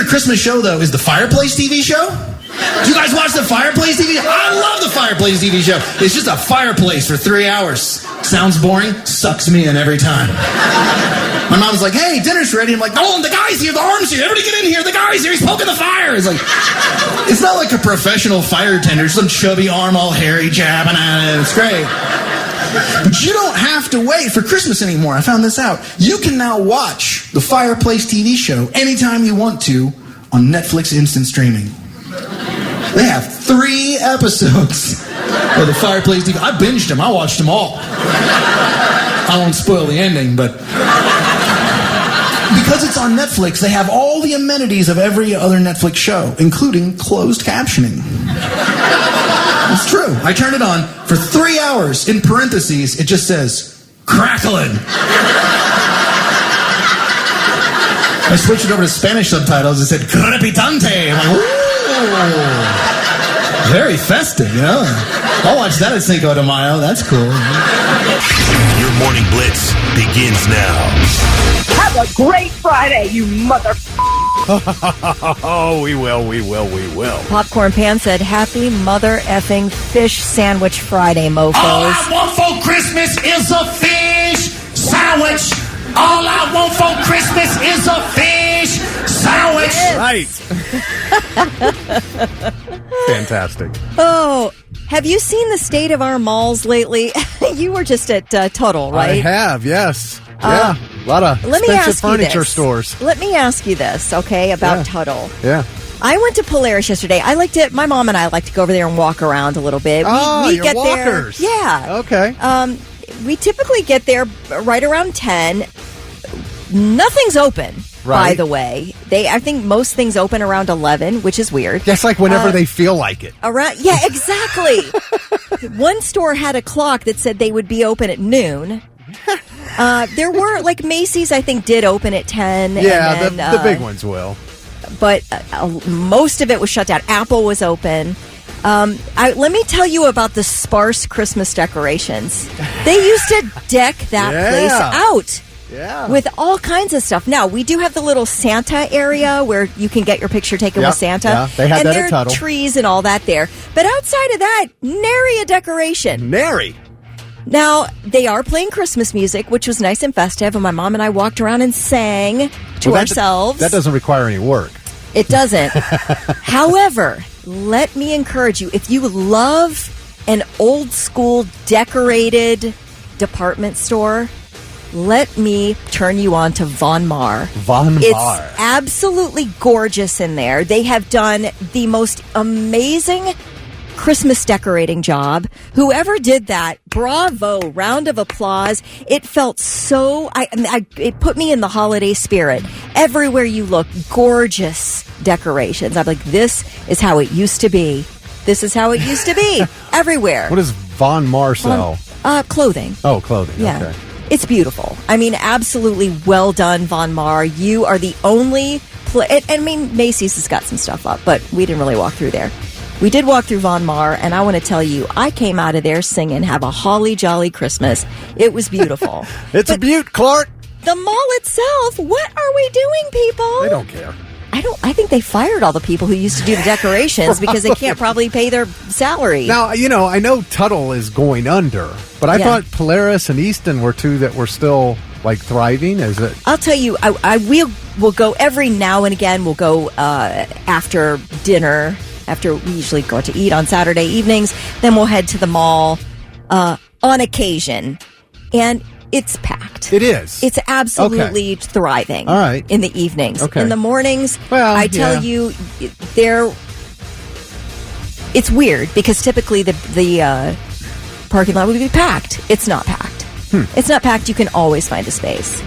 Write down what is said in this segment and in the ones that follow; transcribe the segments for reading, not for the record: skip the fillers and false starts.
favorite Christmas show, though, is the Fireplace TV show. Do you guys watch the Fireplace TV? I love the Fireplace TV show. It's just a fireplace for 3 hours. Sounds boring, sucks me in every time. My mom's like, hey, dinner's ready. I'm like, no, the guy's here, the arm's here. Everybody get in here, the guy's here, he's poking the fire. It's like, it's not like a professional fire tender, some chubby arm all hairy jabbing at it. It's great. But you don't have to wait for Christmas anymore. I found this out. You can now watch the Fireplace TV show anytime you want to on Netflix Instant Streaming. They have 3 episodes of the Fireplace TV. I binged them. I watched them all. I won't spoil the ending, but because it's on Netflix, they have all the amenities of every other Netflix show, including closed captioning. It's true. I turned it on for 3 hours. In parentheses, it just says, crackling. I switched it over to Spanish subtitles. It said, crepitante. I'm like, ooh. Very festive, you know? I'll watch that at Cinco de Mayo. That's cool. Your Morning Blitz begins now. Have a great Friday, you mother... Oh, we will. Popcorn Pan said, happy mother effing fish sandwich Friday, mofos. All I want for Christmas is a fish sandwich. All I want for Christmas is a fish sandwich. Right. Fantastic. Oh, have you seen the state of our malls lately? You were just at Tuttle, right? I have, yes. Yeah, a lot of expensive furniture stores. Let me ask you this, okay, about Tuttle. Yeah. I went to Polaris yesterday. My mom and I like to go over there and walk around a little bit. We get walkers. There. Yeah. Okay. We typically get there right around 10. Nothing's open, by the way. I think most things open around 11, which is weird. That's like whenever they feel like it. Yeah, exactly. One store had a clock that said they would be open at noon. There were, like Macy's, I think, did open at 10. Yeah, and then, the big ones will. But most of it was shut down. Apple was open. Let me tell you about the sparse Christmas decorations. They used to deck that place out. Yeah. With all kinds of stuff. Now, we do have the little Santa area where you can get your picture taken with Santa. Yeah, they had that at Tuttle. And there are trees and all that there. But outside of that, nary a decoration. Nary. Now, they are playing Christmas music, which was nice and festive, and my mom and I walked around and sang to ourselves. That doesn't require any work. It doesn't. However, let me encourage you, if you love an old school decorated department store, let me turn you on to Von Maur. Von Maur. It's absolutely gorgeous in there. They have done the most amazing Christmas decorating job. Whoever did that, bravo, round of applause. It felt so, it put me in the holiday spirit. Everywhere you look, gorgeous decorations. I'm like, this is how it used to be. This is how it used to be. Everywhere. What does Von Maur sell? Clothing. Oh, clothing. Yeah. Okay. It's beautiful. I mean, absolutely well done, Von Maur. You are the only Macy's has got some stuff up, but we didn't really walk through there. We did walk through Von Maur, and I want to tell you, I came out of there singing "Have a Holly Jolly Christmas." It was beautiful. It's a beaut, Clark. The mall itself, what are we doing, people? They don't care. I think they fired all the people who used to do the decorations because they can't probably pay their salary. Now, I know Tuttle is going under, but I thought Polaris and Easton were two that were still, like, thriving. Is it? I'll tell you, we'll go every now and again. We'll go after dinner, after we usually go out to eat on Saturday evenings. Then we'll head to the mall on occasion. And it's packed. It is. It's absolutely thriving. All right. In the evenings. Okay. In the mornings, well, I tell you, it's weird because typically the parking lot would be packed. It's not packed. It's not packed. You can always find a space.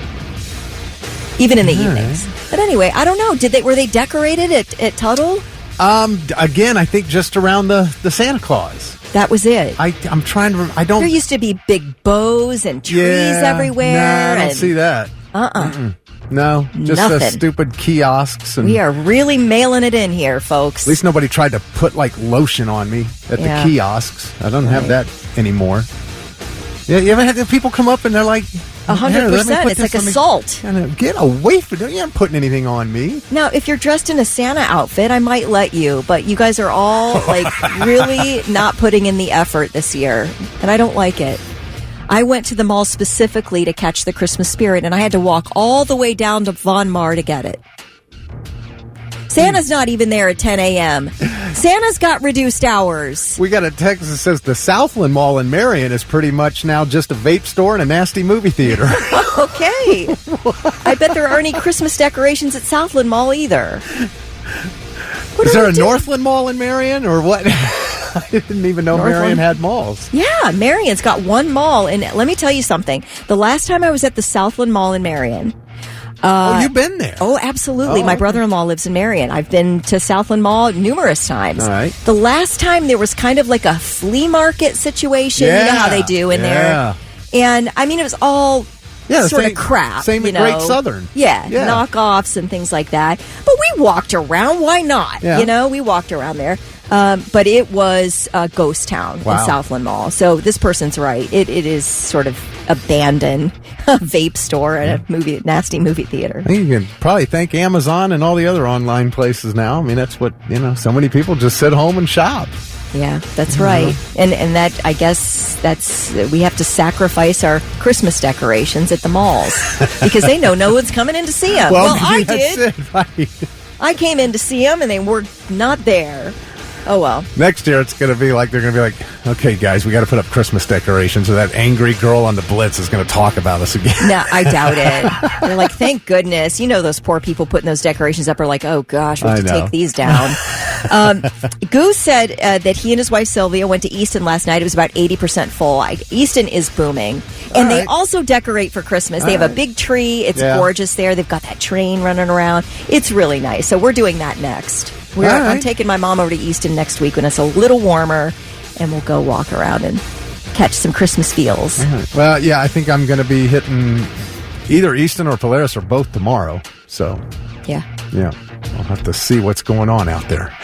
Even in the evenings. Right. But anyway, I don't know. Were they decorated at Tuttle? Again, I think just around the Santa Claus. That was it. I'm trying to. I don't. There used to be big bows and trees everywhere. No, I don't see that. No, just the stupid kiosks. And we are really mailing it in here, folks. At least nobody tried to put like lotion on me at the kiosks. I don't have that anymore. Yeah, you ever had people come up and they're like, 100%. It's like assault. Get away from me. You aren't putting anything on me. Now, if you're dressed in a Santa outfit, I might let you, but you guys are all like really not putting in the effort this year, and I don't like it. I went to the mall specifically to catch the Christmas spirit, and I had to walk all the way down to Von Mar to get it. Santa's not even there at 10 a.m. Santa's got reduced hours. We got a text that says the Southland Mall in Marion is pretty much now just a vape store and a nasty movie theater. Okay. I bet there aren't any Christmas decorations at Southland Mall either. Is there a Northland Mall in Marion or what? I didn't even know Marion had malls. Yeah, Marion's got one mall. And let me tell you something. The last time I was at the Southland Mall in Marion... you've been there? Oh, absolutely. My brother-in-law lives in Marion. I've been to Southland Mall numerous times. All right. The last time there was kind of like a flea market situation. Yeah. You know how they do in there. And, I mean, it was all sort of crap. Same at Great Southern. Yeah, knockoffs and things like that. But we walked around. Why not? Yeah. You know, we walked around there. But it was a ghost town in Southland Mall. So this person's right. It is sort of abandoned, a vape store and a nasty movie theater. I think you can probably thank Amazon and all the other online places now. I mean, that's what, so many people just sit home and shop. Yeah, that's right. And that, I guess, we have to sacrifice our Christmas decorations at the malls because they know no one's coming in to see them. Well, I did. Right. I came in to see them and they were not there. Oh, well. Next year, it's going to be like, they're going to be like, okay, guys, we got to put up Christmas decorations, or that angry girl on the Blitz is going to talk about us again. No, I doubt it. They're like, thank goodness. You know, those poor people putting those decorations up are like, oh, gosh, we have to take these down. Goose said that he and his wife, Sylvia, went to Easton last night. It was about 80% full. Easton is booming. And they also decorate for Christmas. They have a big tree. It's gorgeous there. They've got that train running around. It's really nice. So we're doing that next. I'm taking my mom over to Easton next week when it's a little warmer, and we'll go walk around and catch some Christmas feels. Well, yeah, I think I'm going to be hitting either Easton or Polaris or both tomorrow. So, yeah, I'll have to see what's going on out there.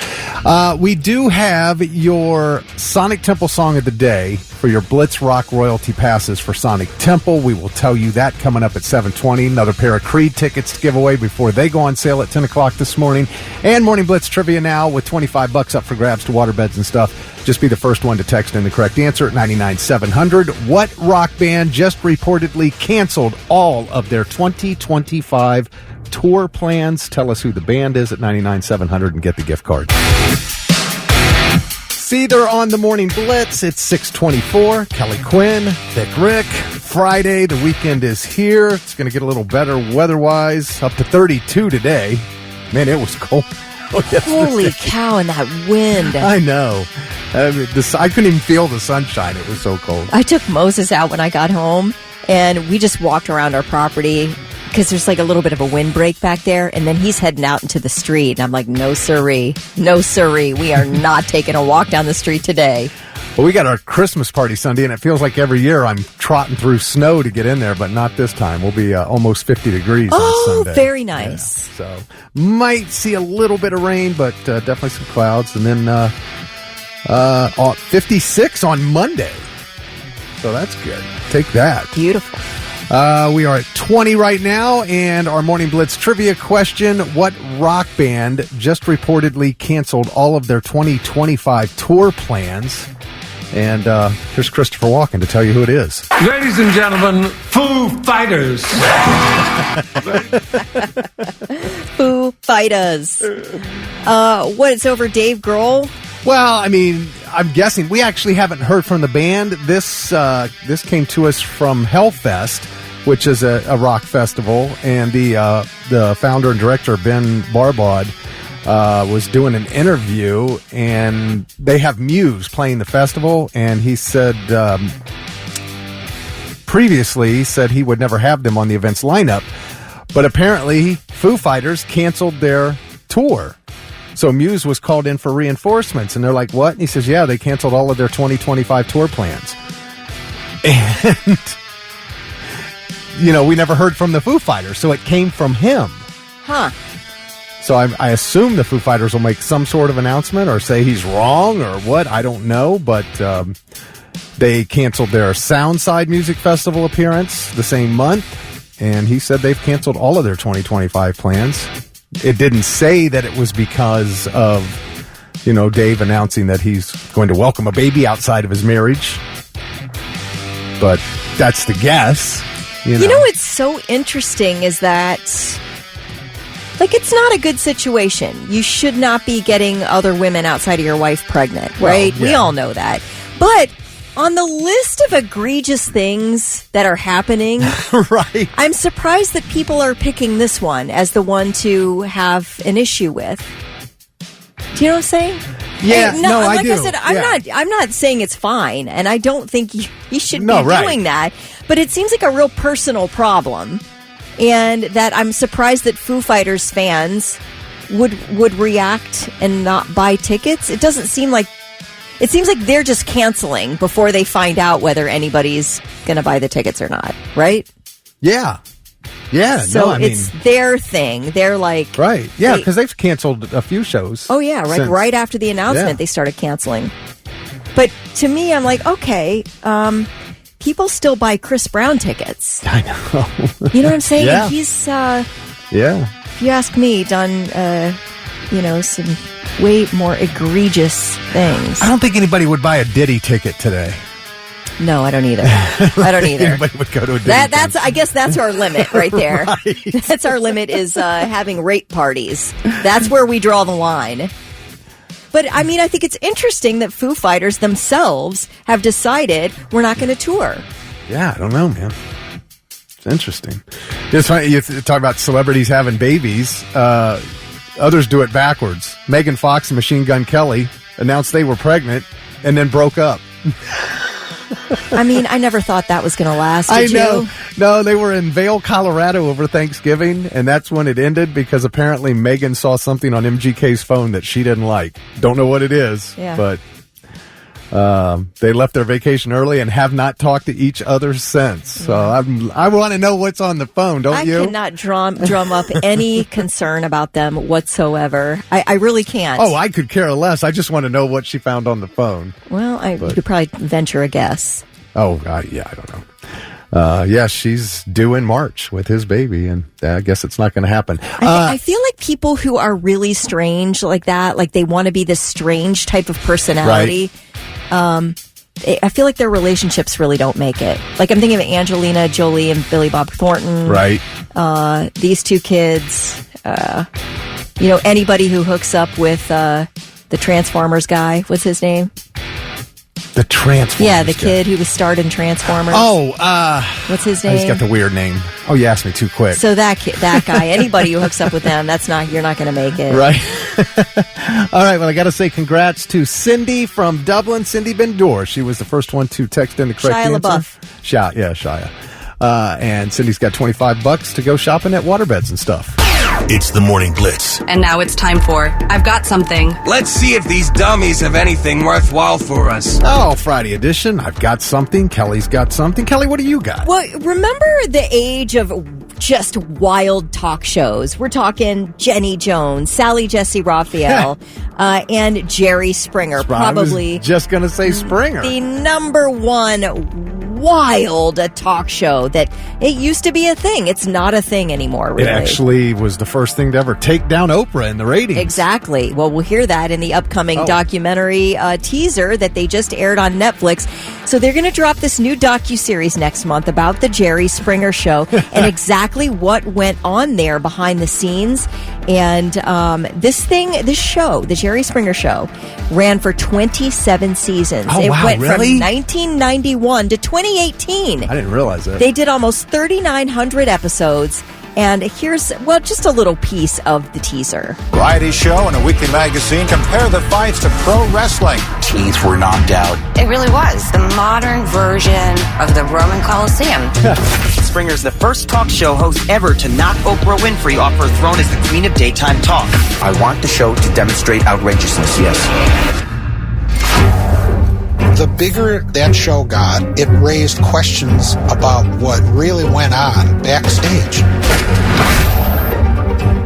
We do have your Sonic Temple Song of the Day for your Blitz Rock royalty passes for Sonic Temple. We will tell you that coming up at 7:20. Another pair of Creed tickets to give away before they go on sale at 10 o'clock this morning. And Morning Blitz trivia now with $25 up for grabs to waterbeds and stuff. Just be the first one to text in the correct answer at 99700. What rock band just reportedly canceled all of their 2025 tour plans? Tell us who the band is at 99700 and get the gift card. See, they're on the Morning Blitz. It's 6:24. Kelly Quinn, Vic Rick. Friday, the weekend is here. It's going to get a little better weather-wise. Up to 32 today. Man, it was cold. Holy cow, and that wind. I know. I couldn't even feel the sunshine. It was so cold. I took Moses out when I got home, and we just walked around our property because there's like a little bit of a windbreak back there, and then he's heading out into the street, and I'm like, no siree, we are not taking a walk down the street today. Well, we got our Christmas party Sunday, and it feels like every year I'm trotting through snow to get in there, but not this time. We'll be almost 50 degrees on Sunday. Oh, very nice. Yeah, so might see a little bit of rain, but definitely some clouds, and then 56 on Monday. So that's good. Take that. Beautiful. We are at 20 right now, and our Morning Blitz trivia question: what rock band just reportedly canceled all of their 2025 tour plans? And here's Christopher Walken to tell you who it is. Ladies and gentlemen, Foo Fighters. Foo Fighters. What, it's over Dave Grohl? Well, I mean, I'm guessing. We actually haven't heard from the band. This came to us from Hellfest, which is a rock festival, and the founder and director, Ben Barbod, was doing an interview, and they have Muse playing the festival, and he said previously he said he would never have them on the event's lineup, but apparently Foo Fighters canceled their tour. So Muse was called in for reinforcements, and they're like, what? And he says, yeah, they canceled all of their 2025 tour plans. And, we never heard from the Foo Fighters, so it came from him. Huh. So I assume the Foo Fighters will make some sort of announcement or say he's wrong or what. I don't know, but They canceled their Soundside Music Festival appearance the same month, and he said they've canceled all of their 2025 plans. It didn't say that it was because of, Dave announcing that he's going to welcome a baby outside of his marriage. But that's the guess. What's so interesting is that, it's not a good situation. You should not be getting other women outside of your wife pregnant, right? Well, yeah. We all know that. But on the list of egregious things that are happening, right? I'm surprised that people are picking this one as the one to have an issue with. Do you know what I'm saying? Yeah, I do. I said, I'm not saying it's fine, and I don't think you should be doing that. But it seems like a real personal problem, and that I'm surprised that Foo Fighters fans would react and not buy tickets. It seems like they're just canceling before they find out whether anybody's going to buy the tickets or not, right? Yeah. Yeah, so it's their thing. They're like... Right, yeah, because they've canceled a few shows. Oh, yeah, right after the announcement, they started canceling. But to me, I'm like, okay, people still buy Chris Brown tickets. I know. You know what I'm saying? Yeah. And he's, if you ask me, done, some way more egregious things. I don't think anybody would buy a Diddy ticket today. No, I don't either. I don't either. Anybody would go to a Diddy that's I guess that's our limit right there. Right. That's our limit is having rape parties. That's where we draw the line. But, I think it's interesting that Foo Fighters themselves have decided we're not going to tour. Yeah, I don't know, man. It's interesting. It's funny, you talk about celebrities having babies. Others do it backwards. Megan Fox and Machine Gun Kelly announced they were pregnant and then broke up. I never thought that was going to last. Did I know. You? No, they were in Vail, Colorado over Thanksgiving, and that's when it ended because apparently Megan saw something on MGK's phone that she didn't like. Don't know what it is, but they left their vacation early and have not talked to each other since. So I want to know what's on the phone, don't you? I cannot drum up any concern about them whatsoever. I really can't. Oh, I could care less. I just want to know what she found on the phone. Well, you could probably venture a guess. Oh, yeah, I don't know. She's due in March with his baby, and I guess it's not going to happen. I feel like people who are really strange like that, like they want to be this strange type of personality, I feel like their relationships really don't make it. Like I'm thinking of Angelina Jolie and Billy Bob Thornton. Right. These two kids, anybody who hooks up with the Transformers guy, what's his name? The Transformers. Yeah, the kid who was starred in Transformers. Oh, what's his name? He's got the weird name. Oh, you asked me too quick. So that guy, anybody who hooks up with them, you're not going to make it. Right. All right. Well, I got to say congrats to Cindy from Dublin, Cindy Bendor. She was the first one to text in the correct Shia answer. LaBeouf. Shia. And Cindy's got $25 to go shopping at waterbeds and stuff. It's the Morning Blitz. And now it's time for I've Got Something. Let's see if these dummies have anything worthwhile for us. Oh, Friday edition. I've got something. Kelly's got something. Kelly, what do you got? Well, remember the age of just wild talk shows? We're talking Jenny Jones, Sally Jesse Raphael, and Jerry Springer. Probably I was just going to say Springer. The number one wild talk show that it used to be a thing. It's not a thing anymore, really. It actually was the first thing to ever take down Oprah in the ratings. Exactly. Well, we'll hear that in the upcoming documentary teaser that they just aired on Netflix. So they're going to drop this new docuseries next month about the Jerry Springer Show and exactly what went on there behind the scenes. And this show, the Jerry Springer Show, ran for 27 seasons. Oh, it went really? from 1991 to 2018. I didn't realize that. They did almost 3,900 episodes. And here's, just a little piece of the teaser. Variety show and a weekly magazine compare the fights to pro wrestling. Teeth were knocked out. It really was the modern version of the Roman Coliseum. Springer's the first talk show host ever to knock Oprah Winfrey off her throne as the queen of daytime talk. I want the show to demonstrate outrageousness, yes. The bigger that show got, it raised questions about what really went on backstage.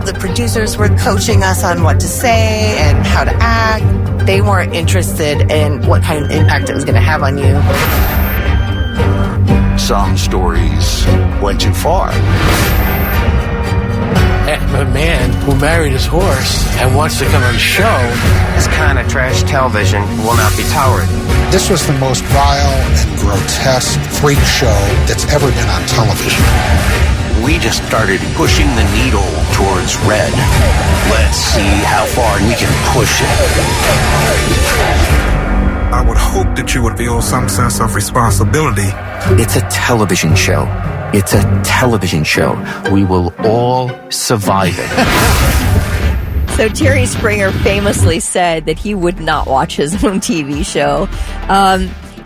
The producers were coaching us on what to say and how to act. They weren't interested in what kind of impact it was going to have on you. Some stories went too far. A man who married his horse and wants to come on the show. This kind of trash television will not be tolerated. This was the most vile and grotesque freak show that's ever been on television. We just started pushing the needle towards red. Let's see how far we can push it. I would hope that you would feel some sense of responsibility. It's a television show. It's a television show. We will all survive it. So Jerry Springer famously said that he would not watch his own TV show.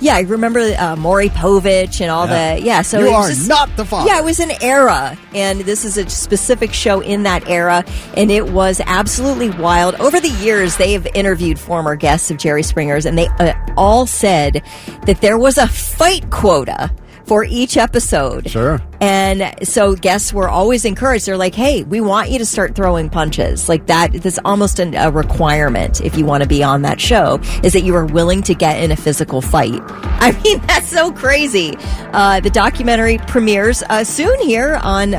Yeah, I remember Maury Povich and all that. Yeah, so you are not the father. Yeah, it was an era, and this is a specific show in that era, and it was absolutely wild. Over the years, they have interviewed former guests of Jerry Springer's, and they all said that there was a fight quota for each episode. Sure. And so guests were always encouraged. They're like, hey, we want you to start throwing punches. Like that, that's almost a requirement if you want to be on that show, is that you are willing to get in a physical fight. I mean, that's so crazy. The documentary premieres soon here on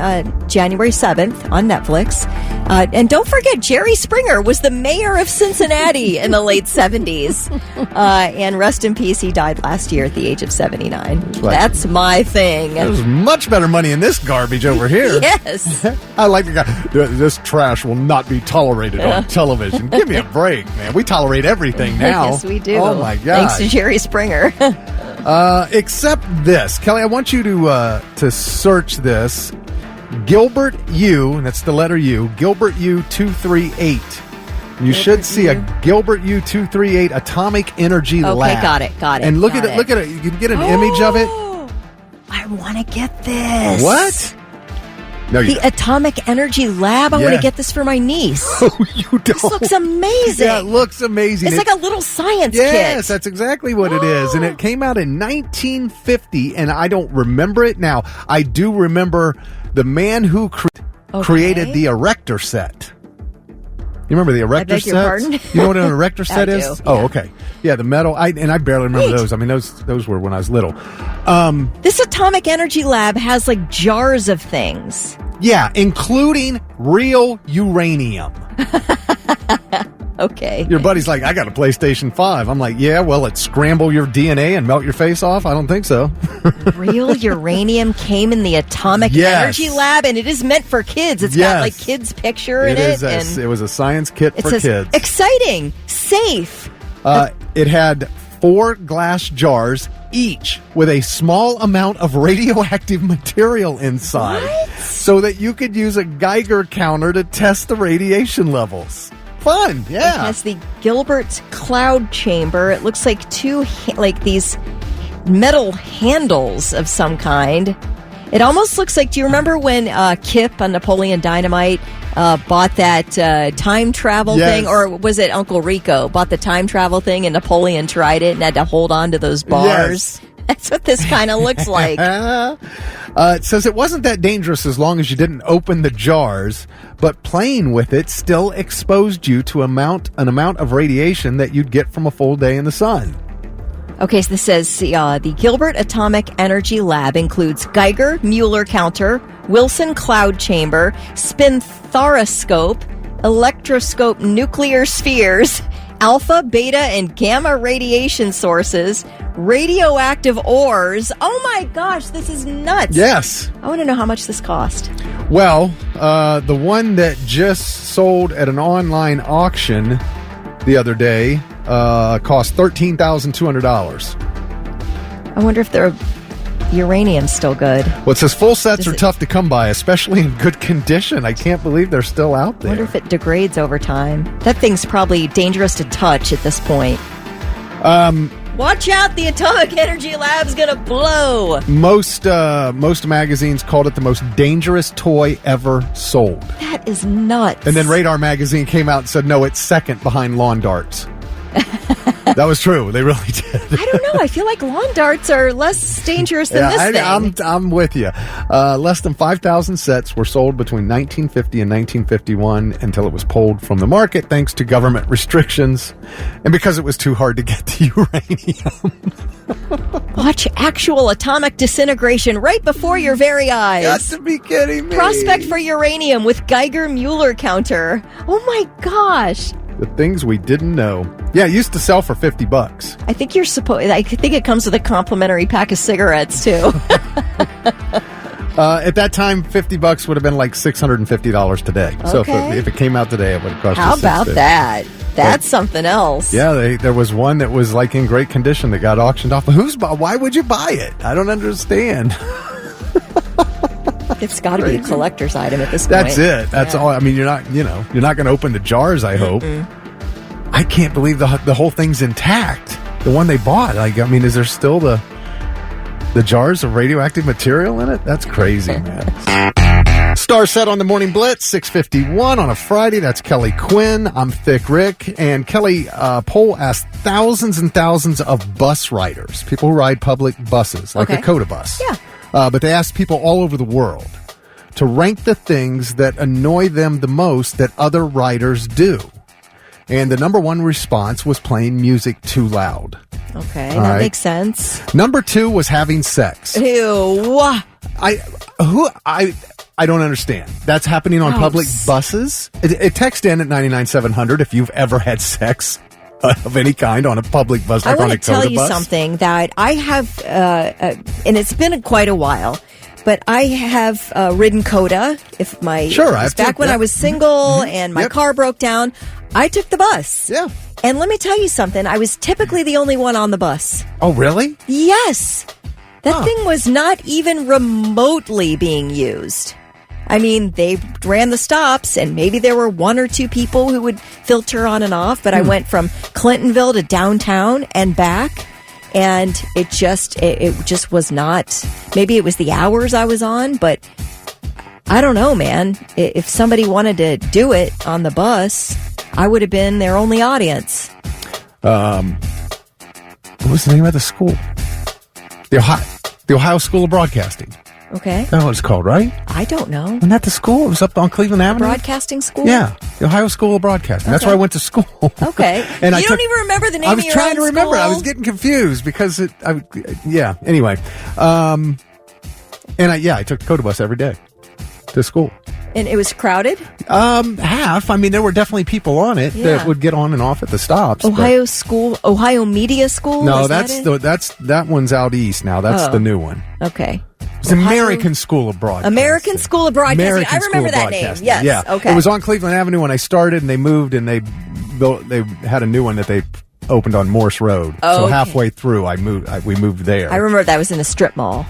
January 7th on Netflix. And don't forget, Jerry Springer was the mayor of Cincinnati in the late 70s. And rest in peace, he died last year at the age of 79. Right. That's my thing. There's much better money in this garbage over here. Yes. I like the guy. This trash will not be tolerated on television. Give me a break, man. We tolerate everything now. Yes, we do. Oh, my God. Thanks to Jerry Springer. Except this. Kelly, I want you to search this. Gilbert U, and that's the letter U, Gilbert U238. You should see a Gilbert U238 atomic energy lab. Okay, got it. And look at it. You can get an image of it. I want to get this. What? No, the Atomic Energy Lab. I want to get this for my niece. Oh, you don't. This looks amazing. Yeah, it looks amazing. It's like a little science kit. Yes, that's exactly what it is. And it came out in 1950, and I don't remember it now. I do remember the man who created the erector set. You remember the erector set? Pardon? You know what an erector set is? Do, yeah. Oh, okay. Yeah, the metal. I barely remember those. I mean, those were when I was little. This Atomic Energy Lab has like jars of things. Yeah, including real uranium. Okay. Your buddy's like, I got a PlayStation 5. I'm like, yeah, well, it scramble your DNA and melt your face off? I don't think so. Real uranium came in the Atomic Energy Lab, and it is meant for kids. It's got like kids' picture in it. It was a science kit for kids. Exciting. Safe. It had 4 glass jars, each with a small amount of radioactive material inside. What? So that you could use a Geiger counter to test the radiation levels. Fun, yeah. It has the Gilbert cloud chamber. It looks like these metal handles of some kind. It almost looks like, do you remember when Kip on Napoleon Dynamite bought that time travel thing? Or was it Uncle Rico bought the time travel thing and Napoleon tried it and had to hold on to those bars? Yes. That's what this kind of looks like. It says it wasn't that dangerous as long as you didn't open the jars, but playing with it still exposed you to an amount of radiation that you'd get from a full day in the sun. Okay, so this says the Gilbert Atomic Energy Lab includes Geiger Mueller counter, Wilson cloud chamber, spinthariscope, electroscope nuclear spheres, alpha, beta, and gamma radiation sources, radioactive ores. Oh my gosh, this is nuts. Yes. I want to know how much this cost. Well, the one that just sold at an online auction the other day cost $13,200. I wonder if the uranium's still good. Well, it says full sets are tough to come by, especially in good condition. I can't believe they're still out there. I wonder if it degrades over time. That thing's probably dangerous to touch at this point. Watch out, the Atomic Energy Lab's gonna blow. Most magazines called it the most dangerous toy ever sold. That is nuts. And then Radar magazine came out and said, no, it's second behind lawn darts. That was true. They really did. I don't know. I feel like lawn darts are less dangerous than this thing. I'm with you. Less than 5,000 sets were sold between 1950 and 1951 until it was pulled from the market thanks to government restrictions and because it was too hard to get the uranium. Watch actual atomic disintegration right before your very eyes. Got to be kidding me. Prospect for uranium with Geiger-Muller counter. Oh my gosh. The things we didn't know. Yeah, it used to sell for $50. I think I think it comes with a complimentary pack of cigarettes too. At that time, $50 would have been like $650 today. Okay. So if it came out today, it would have cost you $650. How about that? That's something else. Yeah, there was one that was like in great condition that got auctioned off. Why would you buy it? I don't understand. It's got to be a collector's item at this point. That's it. That's all. I mean, you're not going to open the jars, I hope. I can't believe the whole thing's intact. The one they bought. Like, I mean, is there still the jars of radioactive material in it? That's crazy, man. Star set on the Morning Blitz, 6:51 on a Friday. That's Kelly Quinn. I'm Thick Rick. And Kelly, poll asked thousands and thousands of bus riders, people who ride public buses, like a COTA bus. Yeah. But they asked people all over the world to rank the things that annoy them the most that other riders do. And the number one response was playing music too loud. Okay, that makes sense. Number 2 was having sex. Ew. I don't understand. That's happening on public buses? It text in at 99700 if you've ever had sex of any kind on a public bus, like on a COTA bus. I want to tell you something that I have, and it's been quite a while, but I have ridden COTA. Back when I was single and my car broke down, I took the bus. Yeah. And let me tell you something. I was typically the only one on the bus. Oh, really? Yes. That thing was not even remotely being used. I mean, they ran the stops, and maybe there were 1 or 2 people who would filter on and off, but I went from Clintonville to downtown and back, and it just was not, maybe it was the hours I was on, but I don't know, man. If somebody wanted to do it on the bus, I would have been their only audience. What was the name of the school? The Ohio School of Broadcasting. Okay. That's what it's called, right? I don't know. Wasn't that the school? It was up on Cleveland Avenue? Broadcasting school? Yeah. The Ohio School of Broadcasting. That's where I went to school. Okay. And you don't even remember the name of your own school? I was trying to remember. I was getting confused because anyway. I took the COTA bus every day to school. And it was crowded? Half. I mean, there were definitely people on it that would get on and off at the stops. Ohio Media School? No, that one's out east now. That's the new one. Okay. It's American School of Broadcasting. American School of Broadcasting. I remember that name. Yes. Yeah. Okay. It was on Cleveland Avenue when I started, and they moved, and they had a new one that they opened on Morse Road. So halfway through, we moved there. I remember that was in a strip mall.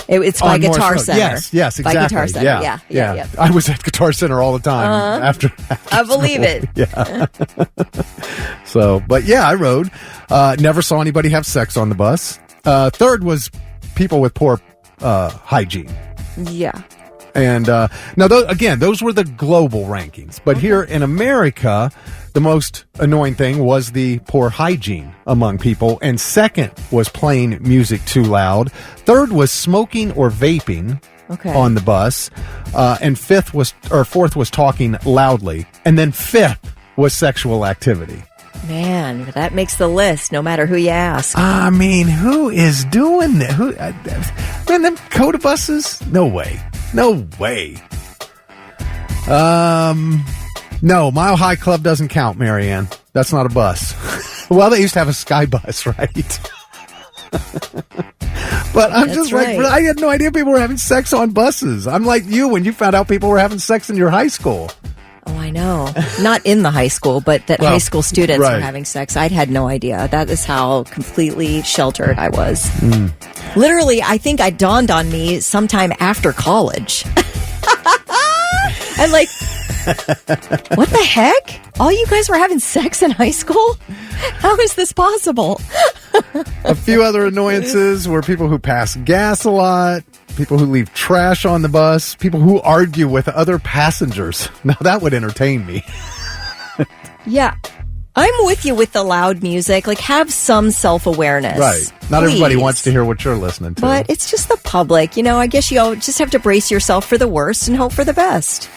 It's by Guitar Center. Yes, exactly. By Guitar Center. Yeah. I was at Guitar Center all the time after I believe school. it. Yeah. I rode. Never saw anybody have sex on the bus. Third was people with poor hygiene. Yeah. And now, those were the global rankings. But here in America, the most annoying thing was the poor hygiene among people. And second was playing music too loud. Third was smoking or vaping on the bus. And fourth was talking loudly. And then fifth was sexual activity. Man, that makes the list, no matter who you ask. I mean, who is doing that? Man, them COTA buses? No way. No, Mile High Club doesn't count, Marianne. That's not a bus. Well, they used to have a sky bus, right? But I'm just right. I had no idea people were having sex on buses. I'm like you when you found out people were having sex in your high school. Oh, I know. Not in the high school, but that high school students were having sex. I had no idea. That is how completely sheltered I was. Literally, I think it dawned on me sometime after college. I'm like, what the heck? All you guys were having sex in high school? How is this possible? A few other annoyances were people who pass gas a lot, people who leave trash on the bus, people who argue with other passengers. Now, that would entertain me. Yeah. I'm with you with the loud music. Like, have some self-awareness. Right. Not everybody wants to hear what you're listening to. But it's just the public. I guess you just have to brace yourself for the worst and hope for the best.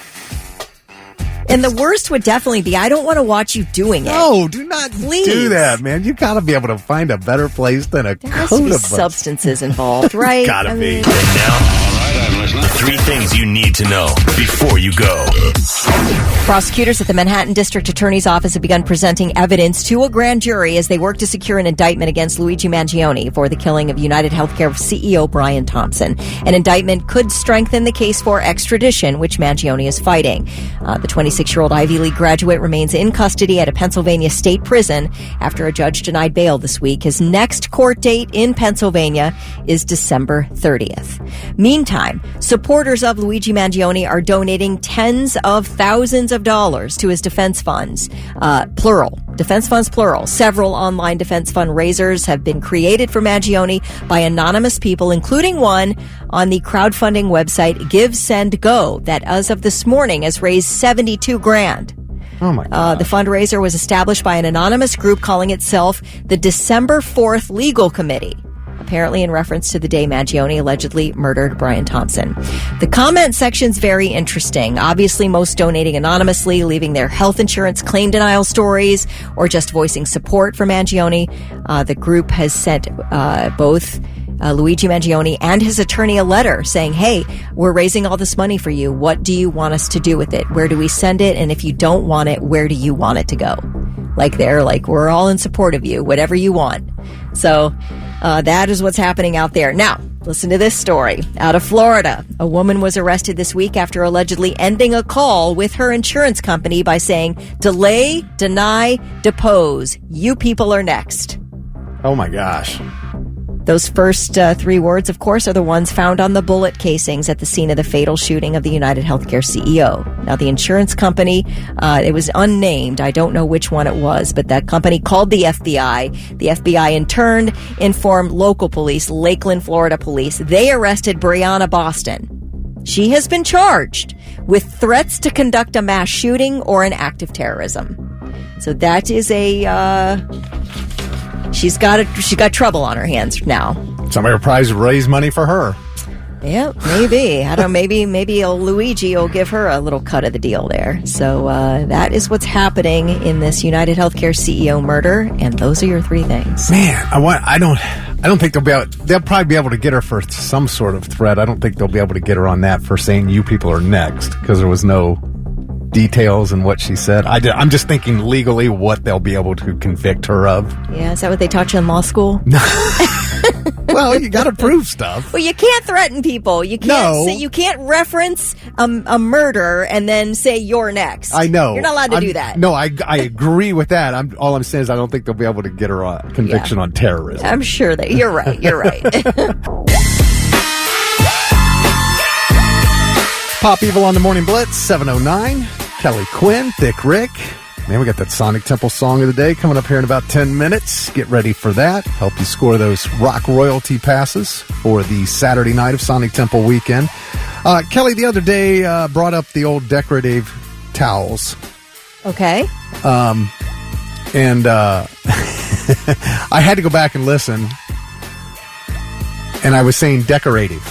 And the worst would definitely be, I don't want to watch you doing it. No, do not do that, man. You got to be able to find a better place than a COTA bus. There has to be substances involved, right? Gotta be. And now, the 3 things you need to know before you go. Prosecutors at the Manhattan District Attorney's Office have begun presenting evidence to a grand jury as they work to secure an indictment against Luigi Mangione for the killing of United Healthcare CEO Brian Thompson. An indictment could strengthen the case for extradition, which Mangione is fighting. The 26-year-old Ivy League graduate remains in custody at a Pennsylvania state prison after a judge denied bail this week. His next court date in Pennsylvania is December 30th. Meantime, supporters of Luigi Mangione are donating tens of thousands of dollars to his defense funds, plural. Defense funds, plural. Several online defense fundraisers have been created for Mangione by anonymous people, including one on the crowdfunding website Give, Send, Go that, as of this morning, has raised $72,000. Oh my God. The fundraiser was established by an anonymous group calling itself the December 4th Legal Committee, apparently in reference to the day Mangione allegedly murdered Brian Thompson. The comment section's very interesting. Obviously, most donating anonymously, leaving their health insurance claim denial stories, or just voicing support for Mangione. The group has sent both Luigi Mangione and his attorney a letter saying, hey, we're raising all this money for you. What do you want us to do with it? Where do we send it? And if you don't want it, where do you want it to go? We're all in support of you, whatever you want. So that is what's happening out there. Now, listen to this story. Out of Florida, a woman was arrested this week after allegedly ending a call with her insurance company by saying, delay, deny, depose. You people are next. Oh my gosh. Those first 3 words, of course, are the ones found on the bullet casings at the scene of the fatal shooting of the United Healthcare CEO. Now, the insurance company, it was unnamed. I don't know which one it was, but that company called the FBI. The FBI, in turn, informed local police, Lakeland, Florida police. They arrested Brianna Boston. She has been charged with threats to conduct a mass shooting or an act of terrorism. So that is She's got trouble on her hands now. Somebody will probably raise money for her. Yeah, maybe. I don't know. Maybe Luigi will give her a little cut of the deal there. So that is what's happening in this United Healthcare CEO murder, and those are your 3 things. Man, I don't think they'll probably be able to get her for some sort of threat. I don't think they'll be able to get her on that for saying you people are next, because there was no details in what she said. I'm just thinking legally what they'll be able to convict her of. Yeah, is that what they taught you in law school? Well, you got to prove stuff. Well, you can't threaten people. You can't you can't reference a murder and then say you're next. I know. You're not allowed to do that. No, I agree with that. All I'm saying is I don't think they'll be able to get her a conviction on terrorism. I'm sure that you're right. You're right. Pop Evil on the Morning Blitz, 7:09. Kelly Quinn, Thick Rick. Man, we got that Sonic Temple song of the day coming up here in about 10 minutes. Get ready for that. Help you score those rock royalty passes for the Saturday night of Sonic Temple weekend. Kelly, the other day, brought up the old decorative towels. Okay. And I had to go back and listen. And I was saying decorative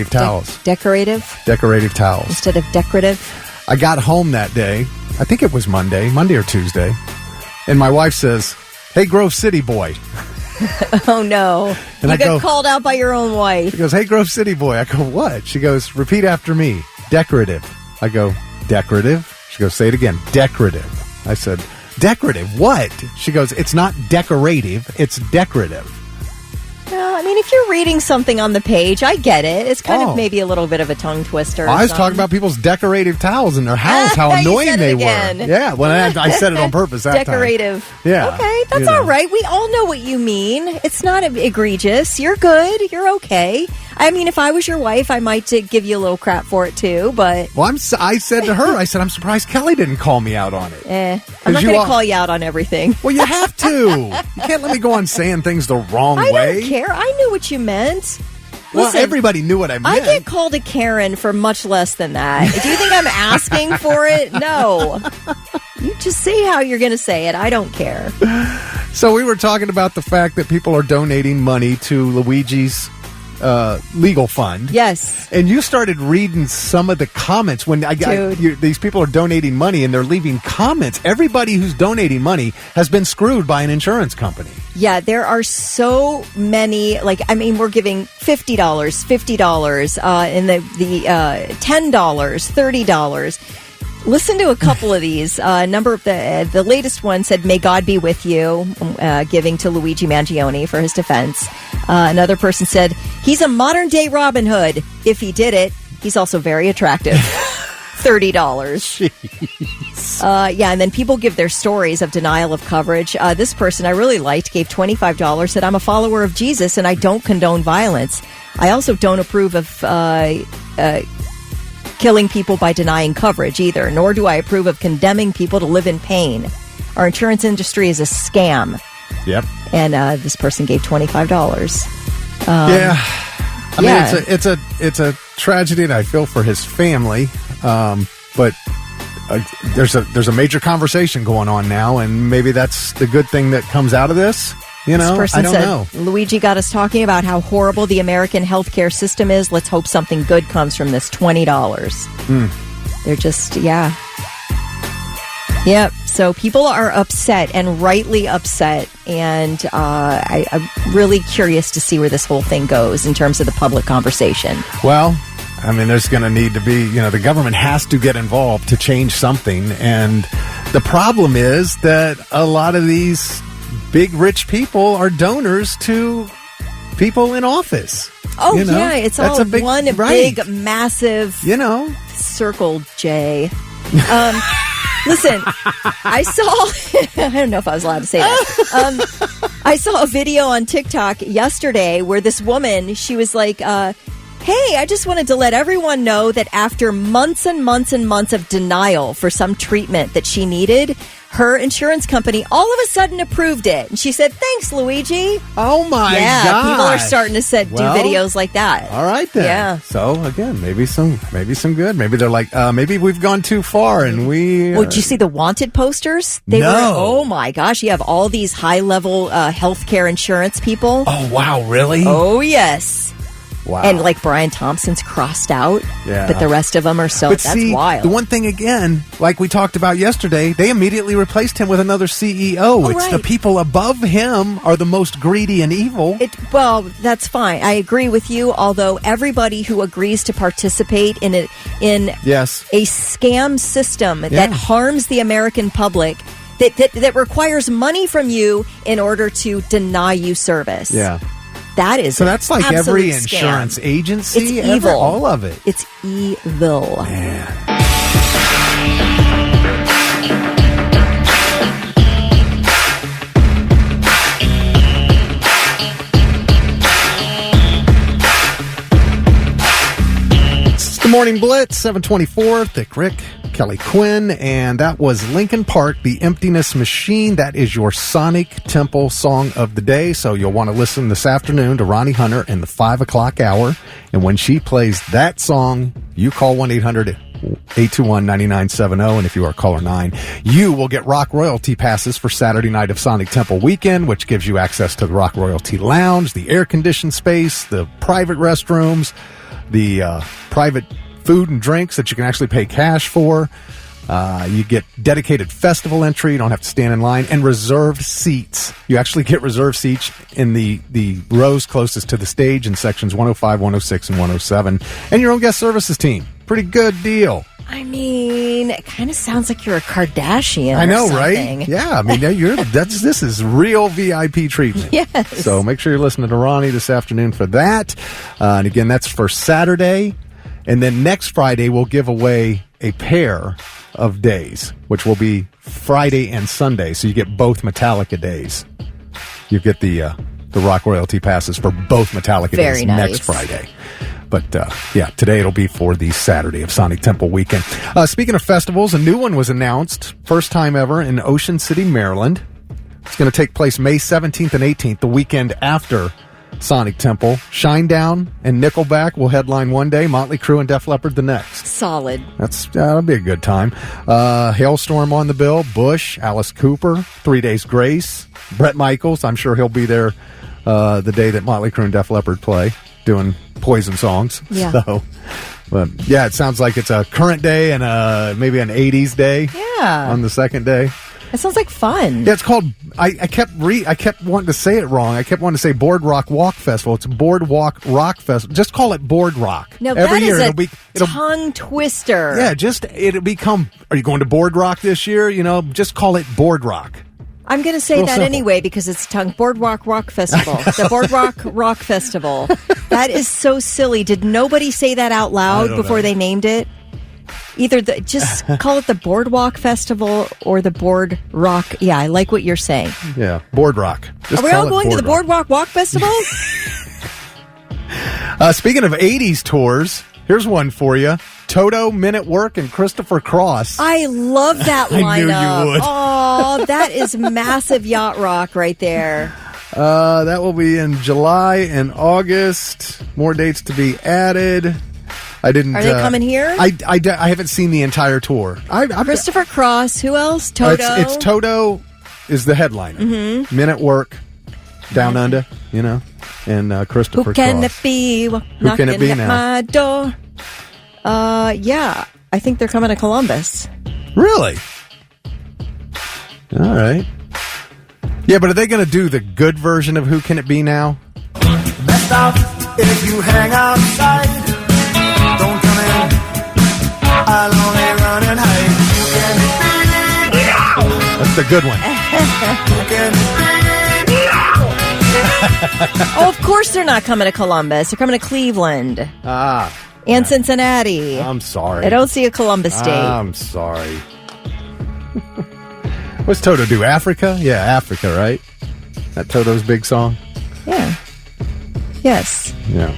towels. Decorative towels. Instead of decorative? I got home that day. I think it was Monday or Tuesday. And my wife says, hey, Grove City boy. Oh, no. And you got called out by your own wife. She goes, hey, Grove City boy. I go, what? She goes, repeat after me. Decorative. I go, decorative? She goes, say it again. Decorative. I said, decorative? What? She goes, it's not decorative. It's decorative. Well, I mean, if you're reading something on the page, I get it. It's kind of maybe a little bit of a tongue twister. I was talking about people's decorative towels in their house, how annoying they were. Yeah, well, I said it on purpose that decorative. Time. Yeah. Okay, that's all right. We all know what you mean. It's not egregious. You're good. You're okay. I mean, if I was your wife, I might give you a little crap for it too, but... Well, I said to her, I'm surprised Kelly didn't call me out on it. I'm not going to call you out on everything. Well, you have to. You can't let me go on saying things the wrong way. I don't care. I knew what you meant. Well, Listen, everybody knew what I meant. I get called a Karen for much less than that. Do you think I'm asking for it? No. You just say how you're going to say it. I don't care. So we were talking about the fact that people are donating money to Luigi's legal fund. Yes. And you started reading some of the comments when these people are donating money and they're leaving comments. Everybody who's donating money has been screwed by an insurance company. Yeah, there are so many. We're giving $50, and the $10, $30. Listen to a couple of these. Number of the latest one said, "May God be with you," giving to Luigi Mangione for his defense. Another person said, "He's a modern day Robin Hood. If he did it, he's also very attractive." $30. And then people give their stories of denial of coverage. This person I really liked gave $25, said, "I'm a follower of Jesus and I don't condone violence. I also don't approve of killing people by denying coverage either, nor do I approve of condemning people to live in pain. Our insurance industry is a scam." Yep. And this person gave $25. I mean, it's a tragedy, and I feel for his family. But there's a major conversation going on now, and maybe that's the good thing that comes out of this. You know, this person I don't said, know. Luigi got us talking about how horrible the American healthcare system is. Let's hope something good comes from this. $20. They're just, Yep. So people are upset, and rightly upset. And I'm really curious to see where this whole thing goes in terms of the public conversation. Well, I mean, there's going to need to be, the government has to get involved to change something. And the problem is that a lot of these big rich people are donors to people in office. Oh, it's all big massive, circle J. Listen, I saw, I don't know if I was allowed to say that. I saw a video on TikTok yesterday where this woman, she was like, "Hey, I just wanted to let everyone know that after months and months and months of denial for some treatment that she needed, her insurance company all of a sudden approved it." And she said, "Thanks, Luigi." Oh, my God. Yeah, people are starting to do videos like that. All right, then. Yeah. So, again, maybe some good. Maybe they're like, maybe we've gone too far, and we... Well, did you see the wanted posters? Oh, my gosh. You have all these high-level healthcare insurance people. Oh, wow, really? Oh, yes. Wow. And like Brian Thompson's crossed out, but the rest of them are so, that's wild. The one thing again, like we talked about yesterday, they immediately replaced him with another CEO. It's the people above him are the most greedy and evil. Well, that's fine. I agree with you, although everybody who agrees to participate in a scam system that harms the American public, that requires money from you in order to deny you service. Yeah. That is that's like every scam. Insurance agency, it's evil. All of it. It's evil. Man. It's the Morning Blitz, 724, Thick Rick, Kelly Quinn, and that was Linkin Park, The Emptiness Machine. That is your Sonic Temple song of the day. So you'll want to listen this afternoon to Ronnie Hunter in the 5 o'clock hour. And when she plays that song, you call 1-800-821-9970. And if you are caller 9, you will get Rock Royalty passes for Saturday night of Sonic Temple weekend, which gives you access to the Rock Royalty Lounge, the air-conditioned space, the private restrooms, the private food and drinks that you can actually pay cash for. You get dedicated festival entry. You don't have to stand in line. And reserved seats. You actually get reserved seats in the rows closest to the stage in sections 105, 106, and 107. And your own guest services team. Pretty good deal. I mean, it kind of sounds like you're a Kardashian. I know, or something. right? Yeah, I mean, this is real VIP treatment. Yes. So make sure you're listening to Ronnie this afternoon for that. And again, that's for Saturday. And then next Friday, we'll give away a pair of days, which will be Friday and Sunday. So you get both Metallica days. You get the Rock Royalty passes for both Metallica days next Friday. But, today it'll be for the Saturday of Sonic Temple weekend. Speaking of festivals, a new one was announced, first time ever, in Ocean City, Maryland. It's going to take place May 17th and 18th, the weekend after Sonic Temple. Shinedown and Nickelback will headline one day. Motley Crue and Def Leppard the next. Solid. That'll be a good time. Hailstorm on the bill. Bush, Alice Cooper, 3 Days Grace. Bret Michaels, I'm sure he'll be there the day that Motley Crue and Def Leppard play, doing Poison songs. Yeah. So, but yeah, it sounds like it's a current day and maybe an 80s day. Yeah. On the second day. That sounds like fun. Yeah, it's called. I kept wanting to say it wrong. I kept wanting to say Boardwalk Walk Festival. It's Boardwalk Rock Festival. Just call it Board Rock. No, every that year is it'll tongue twister. Yeah, it'll become. Are you going to Board Rock this year? Just call it Board Rock. I'm going to say that simple. Anyway because it's tongue. Boardwalk Rock Festival. The Boardwalk Rock Festival. That is so silly. Did nobody say that out loud before they named it? Either just call it the Boardwalk Festival or the Board Rock. Yeah, I like what you're saying. Yeah, Board Rock. Are we all going to the Boardwalk Walk Festival? Speaking of 80s tours, here's one for you. Toto, Men at Work, and Christopher Cross. I love that lineup. I knew you would. Oh, that is massive yacht rock right there. That will be in July and August. More dates to be added. I didn't. Are they coming here? I haven't seen the entire tour. Christopher Cross. Who else? Toto. It's Toto is the headliner. Mm-hmm. Men at Work, Down Under, and Christopher Who can Cross. it be? Who can it be at now? My door. Yeah, I think they're coming to Columbus. Really? All right. Yeah, but are they going to do the good version of Who Can It Be now? Best off if you hang outside. Don't come in. I'll only run and hide. That's the good one. Oh, of course they're not coming to Columbus. They're coming to Cleveland. And Cincinnati. I'm sorry. I don't see a Columbus date. I'm sorry. What's Toto do? Africa? Yeah, Africa, right? That Toto's big song? Yeah. Yes. Yeah.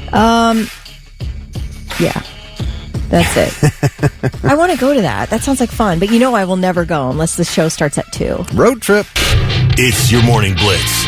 Yeah. That's it. I want to go to that. That sounds like fun. But I will never go unless the show starts at 2. Road trip. It's your Morning Blitz.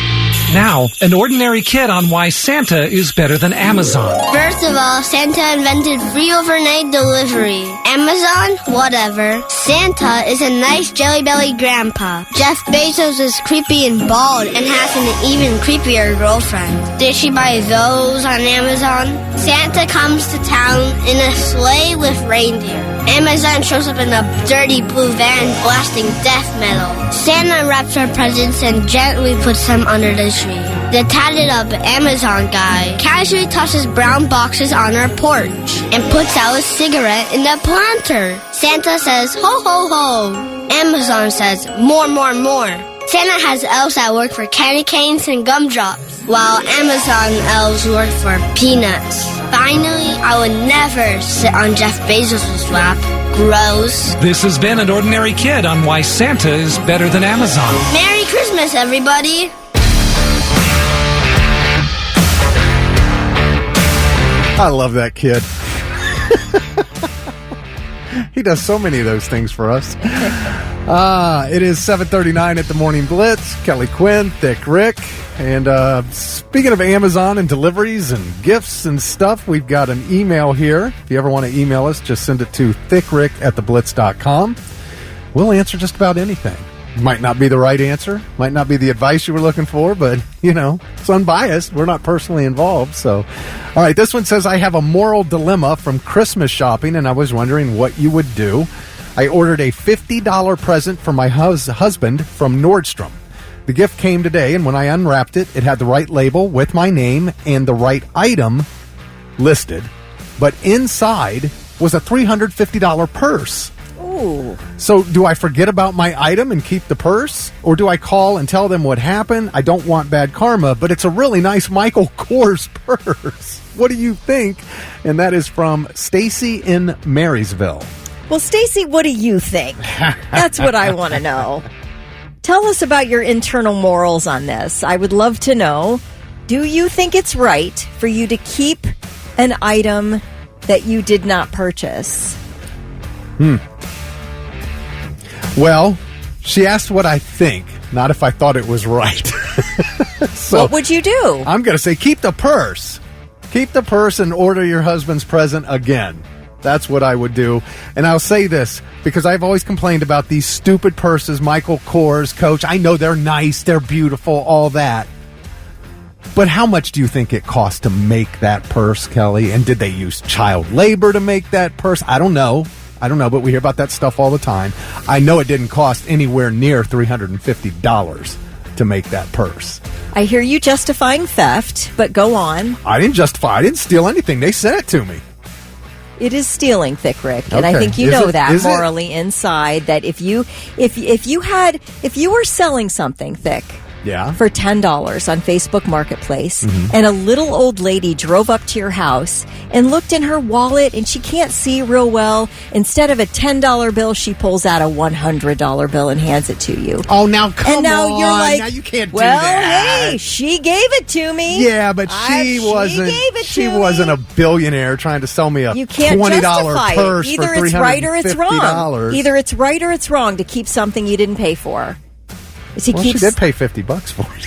Now, an ordinary kid on why Santa is better than Amazon. First of all, Santa invented free overnight delivery. Amazon? Whatever. Santa is a nice jelly-belly grandpa. Jeff Bezos is creepy and bald and has an even creepier girlfriend. Did she buy those on Amazon? Santa comes to town in a sleigh with reindeer. Amazon shows up in a dirty blue van blasting death metal. Santa wraps her presents and gently puts them under the tree. The tatted up Amazon guy casually tosses brown boxes on her porch and puts out a cigarette in the planter. Santa says, ho, ho, ho. Amazon says, more, more, more. Santa has elves that work for candy canes and gumdrops, while Amazon elves work for peanuts. Finally, I would never sit on Jeff Bezos' lap. Gross. This has been An Ordinary Kid on why Santa is better than Amazon. Merry Christmas, everybody. I love that kid. He does so many of those things for us. It is 7:39 at the Morning Blitz. Kelly Quinn, Thick Rick. And speaking of Amazon and deliveries and gifts and stuff, we've got an email here. If you ever want to email us, just send it to thickrick@theblitz.com. We'll answer just about anything. Might not be the right answer, might not be the advice you were looking for, but, it's unbiased. We're not personally involved, so. All right, this one says, I have a moral dilemma from Christmas shopping, and I was wondering what you would do. I ordered a $50 present for my husband from Nordstrom. The gift came today, and when I unwrapped it, it had the right label with my name and the right item listed, but inside was a $350 purse. Ooh. So do I forget about my item and keep the purse? Or do I call and tell them what happened? I don't want bad karma, but it's a really nice Michael Kors purse. What do you think? And that is from Stacy in Marysville. Well, Stacy, what do you think? That's what I want to know. Tell us about your internal morals on this. I would love to know. Do you think it's right for you to keep an item that you did not purchase? Well, she asked what I think, not if I thought it was right. So what would you do? I'm going to say keep the purse. Keep the purse and order your husband's present again. That's what I would do. And I'll say this, because I've always complained about these stupid purses, Michael Kors, Coach. I know they're nice, they're beautiful, all that. But how much do you think it cost to make that purse, Kelly? And did they use child labor to make that purse? I don't know, but we hear about that stuff all the time. I know it didn't cost anywhere near $350 to make that purse. I hear you justifying theft, but go on. I didn't steal anything. They sent it to me. It is stealing, Thick Rick, and I Okay. think you Is know it? that Is it? morally inside. That if you were selling something, Thick, Yeah. for $10 on Facebook Marketplace, Mhm. and a little old lady drove up to your house and looked in her wallet, and she can't see real well. Instead of a $10 bill, she pulls out a $100 bill and hands it to you. Oh, now come and now on. you're like, Now you can't do well, that. hey, she gave it to me. Yeah, but she wasn't. She wasn't a billionaire trying to sell me a You can't $20 justify purse it. Either for it's right or it's wrong. $350. Either it's right or it's wrong to keep something you didn't pay for. She Well, keeps. she did pay $50 for it.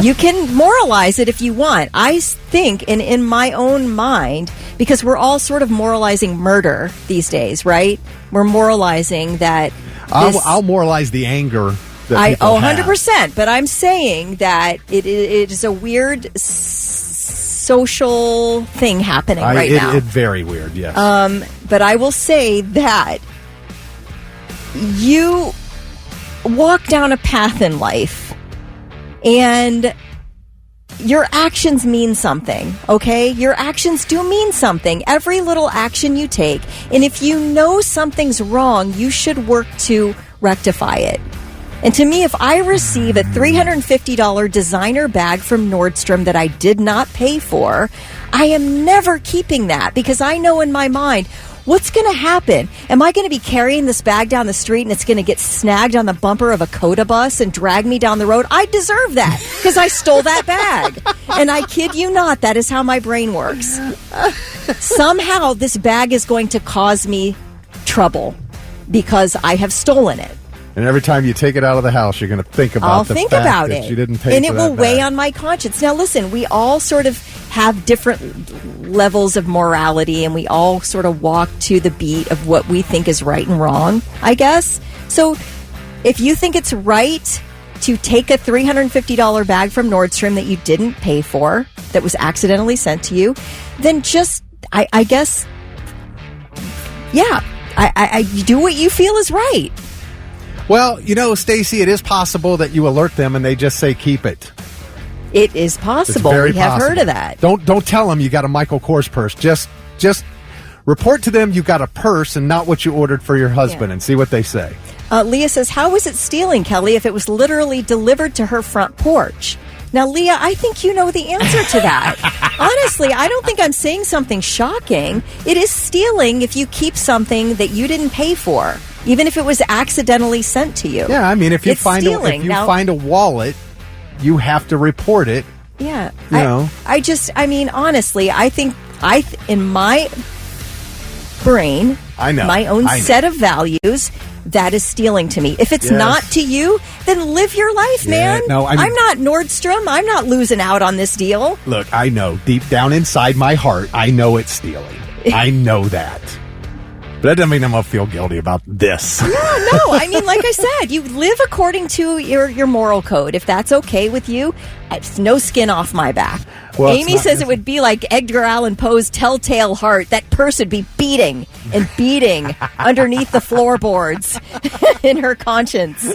You can moralize it if you want. I think, in my own mind, because we're all sort of moralizing murder these days, right? We're moralizing that. I'll moralize the anger that people have. 100%. But I'm saying that it is a weird social thing happening right now. It's very weird, yes. But I will say that you walk down a path in life and your actions mean something, okay? Your actions do mean something. Every little action you take. And if you know something's wrong, you should work to rectify it. And to me, if I receive a $350 designer bag from Nordstrom that I did not pay for, I am never keeping that because I know in my mind, what's going to happen? Am I going to be carrying this bag down the street and it's going to get snagged on the bumper of a COTA bus and drag me down the road? I deserve that because I stole that bag. And I kid you not, that is how my brain works. Somehow this bag is going to cause me trouble because I have stolen it. And every time you take it out of the house, you're going to think about I'll the think fact about that it. you didn't pay and for it that will weigh bag. on my conscience. Now, listen, we all sort of have different levels of morality, and we all sort of walk to the beat of what we think is right and wrong, I guess. So if you think it's right to take a $350 bag from Nordstrom that you didn't pay for, that was accidentally sent to you, then just, I guess, yeah, I do what you feel is right. Well, you know, Stacy, it is possible that you alert them and they just say keep it. It is possible. It's very We have possible. heard of that. Don't tell them you got a Michael Kors purse. Just report to them you got a purse and not what you ordered for your husband and see what they say. Leah says, how was it stealing, Kelly, if it was literally delivered to her front porch? Now, Leah, I think you know the answer to that. Honestly, I don't think I'm saying something shocking. It is stealing if you keep something that you didn't pay for, even if it was accidentally sent to you. Yeah, I mean, if you It's find stealing. Now- find a wallet, you have to report it. Yeah. You know. I mean, honestly, I think in my brain, I know. my own I know. set of values, that is stealing to me. If it's Yes. not to you, then live your life, Yeah, man. no, I mean- I'm not Nordstrom. I'm not losing out on this deal. Look, I know deep down inside my heart, I know it's stealing. I know that. But that doesn't mean I'm going to feel guilty about this. No, I mean, like I said, you live according to your moral code. If that's okay with you, it's no skin off my back. Well, it's Amy not- says it would be like Edgar Allan Poe's telltale heart. That purse would be beating and beating underneath the floorboards in her conscience.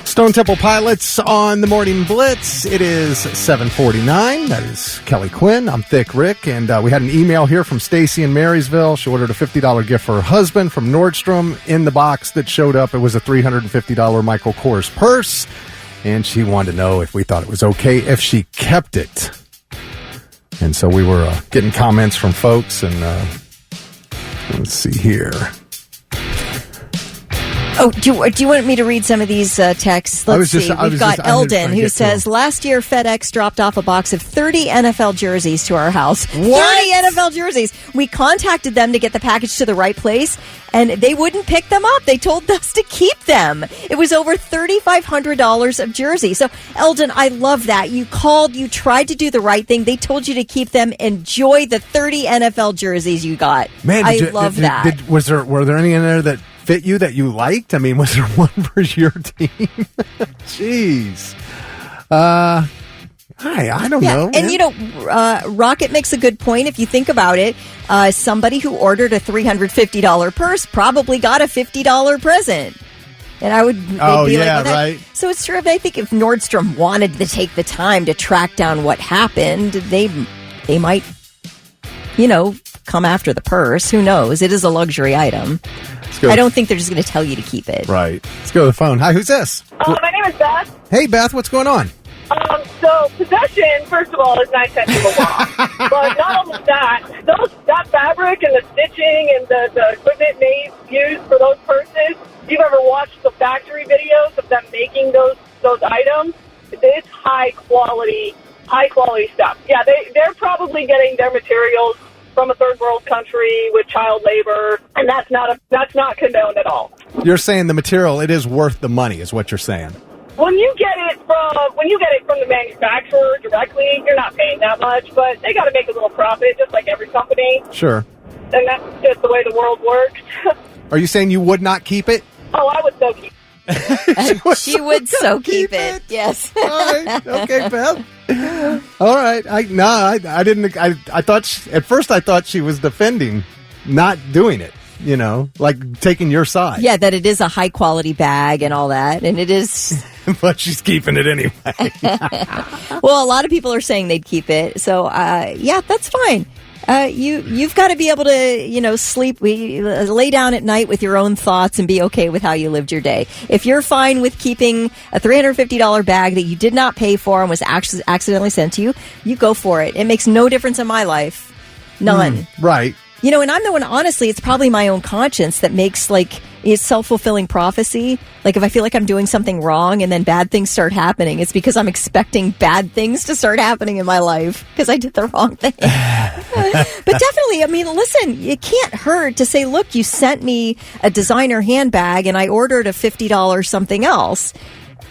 Stone Temple Pilots on the Morning Blitz. It is 7:49. That is Kelly Quinn. I'm Thick Rick, and we had an email here from Stacy in Marysville. She ordered a $50 gift for her husband from Nordstrom. In the box that showed up, it was a $350 Michael Kors purse, and she wanted to know if we thought it was okay if she kept it. And so we were getting comments from folks, and let's see here. Oh, do you want me to read some of these texts? Let's see. We've got Eldon, who says, last year FedEx dropped off a box of 30 NFL jerseys to our house. What? 30 NFL jerseys. We contacted them to get the package to the right place, and they wouldn't pick them up. They told us to keep them. It was over $3,500 of jerseys. So, Eldon, I love that. You called, you tried to do the right thing. They told you to keep them. Enjoy the 30 NFL jerseys you got. Man, I love that. Were there any in there that fit you that you liked? I mean, was there one for your team? Jeez. I don't know. And, you know, Rocket makes a good point. If you think about it, somebody who ordered a $350 purse probably got a $50 present. And I would be like, right. So it's true. I think if Nordstrom wanted to take the time to track down what happened, they might, you know, come after the purse. Who knows? It is a luxury item. I don't think they're just going to tell you to keep it. Right. Let's go to the phone. Hi, who's this? My name is Beth. Hey, Beth, what's going on? So possession, first of all, is 9 cents of the law. But not only that, that fabric and the stitching and the equipment used for those purses, if you've ever watched the factory videos of them making those items, it's high quality stuff. Yeah, they're probably getting their materials from a third world country with child labor, and that's not condoned at all. You're saying the material, it is worth the money, is what you're saying. When you get it from the manufacturer directly, you're not paying that much, but they got to make a little profit, just like every company. Sure. And that's just the way the world works. Are you saying you would not keep it? Oh, I would so keep it. She would so keep it. Yes. All right. Okay, Beth. All right. I didn't. I thought at first I thought she was defending not doing it. You know, like taking your side. Yeah, that it is a high quality bag and all that, and it is. But she's keeping it anyway. Well, a lot of people are saying they'd keep it, so yeah, that's fine. You've got to be able to, you know, sleep, lay down at night with your own thoughts and be okay with how you lived your day. If you're fine with keeping a $350 bag that you did not pay for and was accidentally sent to you, you go for it. It makes no difference in my life. None. Right. You know, and I'm the one, honestly, it's probably my own conscience that makes, like, it's self-fulfilling prophecy. Like, if I feel like I'm doing something wrong and then bad things start happening, it's because I'm expecting bad things to start happening in my life because I did the wrong thing. But definitely, I mean, listen, it can't hurt to say, look, you sent me a designer handbag and I ordered a $50 something else.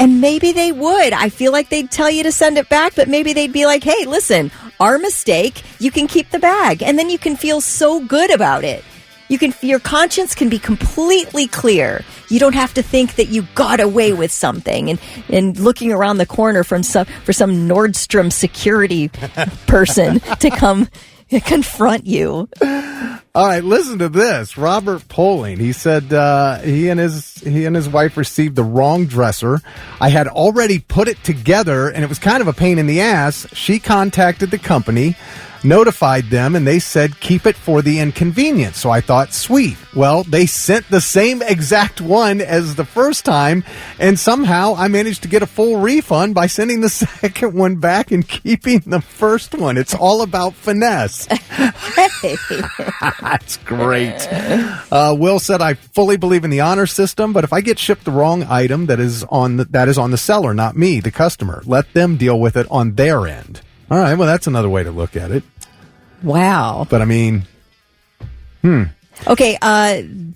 And maybe they would. I feel like they'd tell you to send it back, but maybe they'd be like, hey, listen, our mistake, you can keep the bag. And then you can feel so good about it. Your conscience can be completely clear. You don't have to think that you got away with something and looking around the corner for some Nordstrom security person to come confront you. All right, listen to this. Robert Poling, he said he and his wife received the wrong dresser. I had already put it together, and it was kind of a pain in the ass. She contacted the company, notified them, and they said, keep it for the inconvenience. So I thought, sweet. Well, they sent the same exact one as the first time, and somehow I managed to get a full refund by sending the second one back and keeping the first one. It's all about finesse. That's great. Will said, I fully believe in the honor system, but if I get shipped the wrong item, that is on the seller, not me, the customer. Let them deal with it on their end. All right, well, that's another way to look at it. Wow. But I mean, Okay,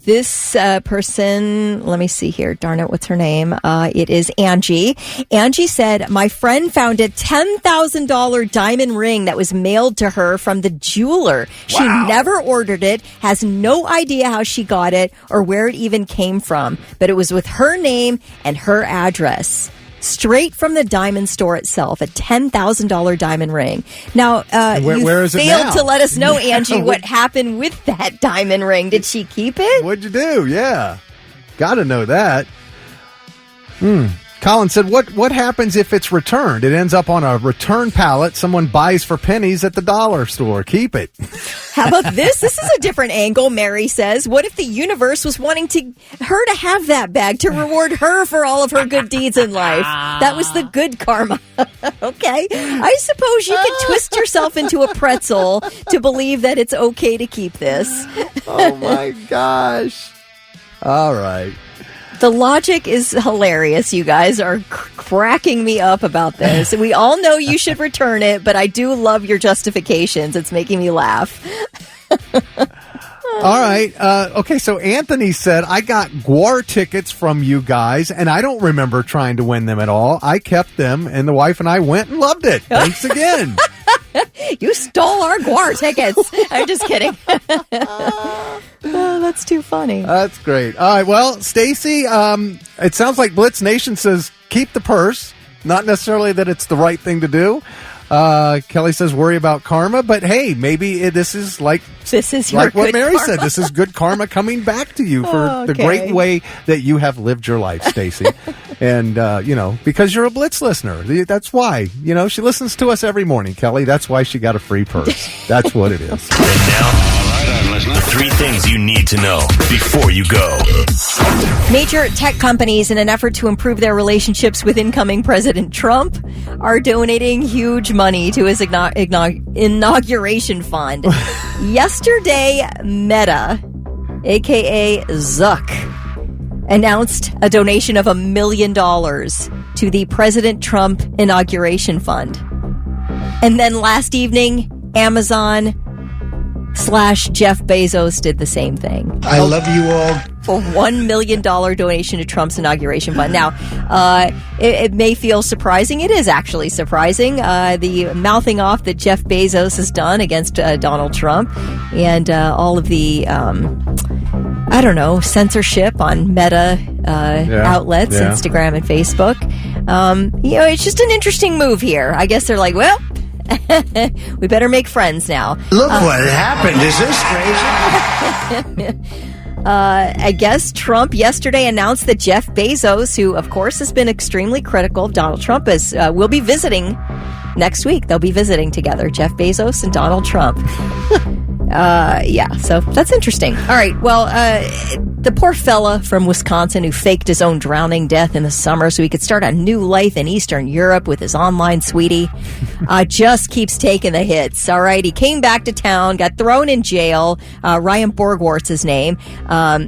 this person, let me see here. Darn it, what's her name? It is Angie. Angie said, my friend found a $10,000 diamond ring that was mailed to her from the jeweler. Wow. She never ordered it, has no idea how she got it or where it even came from, but it was with her name and her address. Straight from the diamond store itself, a $10,000 diamond ring. Now, where is it failed now? to let us know, Angie, what happened with that diamond ring. Did she keep it? What'd you do? Yeah. Gotta know that. Colin said, what happens if it's returned? It ends up on a return pallet someone buys for pennies at the dollar store. Keep it. How about this? This is a different angle, Mary says. What if the universe was wanting her to have that bag to reward her for all of her good deeds in life? That was the good karma. Okay. I suppose you could twist yourself into a pretzel to believe that it's okay to keep this. Oh, my gosh. All right. The logic is hilarious. You guys are cracking me up about this. We all know you should return it, but I do love your justifications. It's making me laugh. All right. Okay, so Anthony said, I got GWAR tickets from you guys, and I don't remember trying to win them at all. I kept them, and the wife and I went and loved it. Thanks again. You stole our GWAR tickets. I'm just kidding. Oh, that's too funny. That's great. All right, well, Stacy, it sounds like Blitz Nation says keep the purse. Not necessarily that it's the right thing to do. Kelly says worry about karma, but hey, maybe this is like what Mary karma. said. This is good karma coming back to you for the great way that you have lived your life, Stacy. And because you're a Blitz listener, that's why. She listens to us every morning, Kelly. That's why she got a free purse. That's what it is. And now, the 3 things you need to know before you go. Major tech companies, in an effort to improve their relationships with incoming President Trump, are donating huge money to his inauguration fund. Yesterday, Meta, a.k.a. Zuck, announced a donation of $1 million to the President Trump Inauguration Fund. And then last evening, Amazon / Jeff Bezos did the same thing. I love you all. A $1 million donation to Trump's inauguration fund. Now, it may feel surprising. It is actually surprising. The mouthing off that Jeff Bezos has done against Donald Trump and all of the, censorship on Meta outlets, Instagram and Facebook. It's just an interesting move here. I guess they're like, well, we better make friends now. Look what happened. Is this crazy? I guess Trump yesterday announced that Jeff Bezos, who of course has been extremely critical of Donald Trump, will be visiting next week. They'll be visiting together, Jeff Bezos and Donald Trump. So that's interesting. All right, well, the poor fella from Wisconsin who faked his own drowning death in the summer so he could start a new life in Eastern Europe with his online sweetie just keeps taking the hits. All right, he came back to town, got thrown in jail. Ryan Borgwart's his name.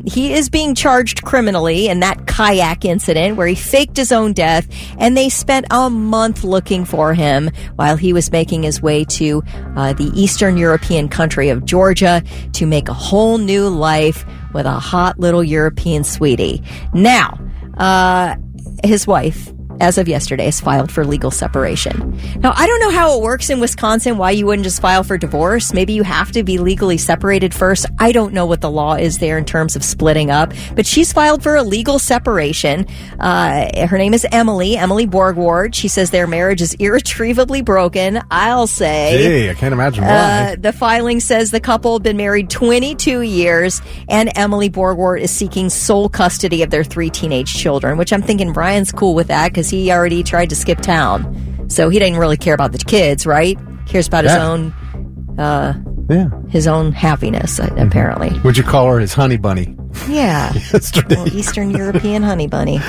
He is being charged criminally in that kayak incident where he faked his own death, and they spent a month looking for him while he was making his way to the Eastern European country of Georgia to make a whole new life with a hot little European sweetie. Now, his wife, as of yesterday, has filed for legal separation. Now, I don't know how it works in Wisconsin, why you wouldn't just file for divorce. Maybe you have to be legally separated first. I don't know what the law is there in terms of splitting up, but she's filed for a legal separation. Her name is Emily Borgward. She says their marriage is irretrievably broken. I'll say. Gee, I can't imagine why. The filing says the couple have been married 22 years, and Emily Borgward is seeking sole custody of their 3 teenage children, which I'm thinking Brian's cool with that because he already tried to skip town. So he didn't really care about the kids, right? Cares about his own happiness, apparently. Would you call her his honey bunny? Yeah. Yesterday. Well, Eastern European honey bunny.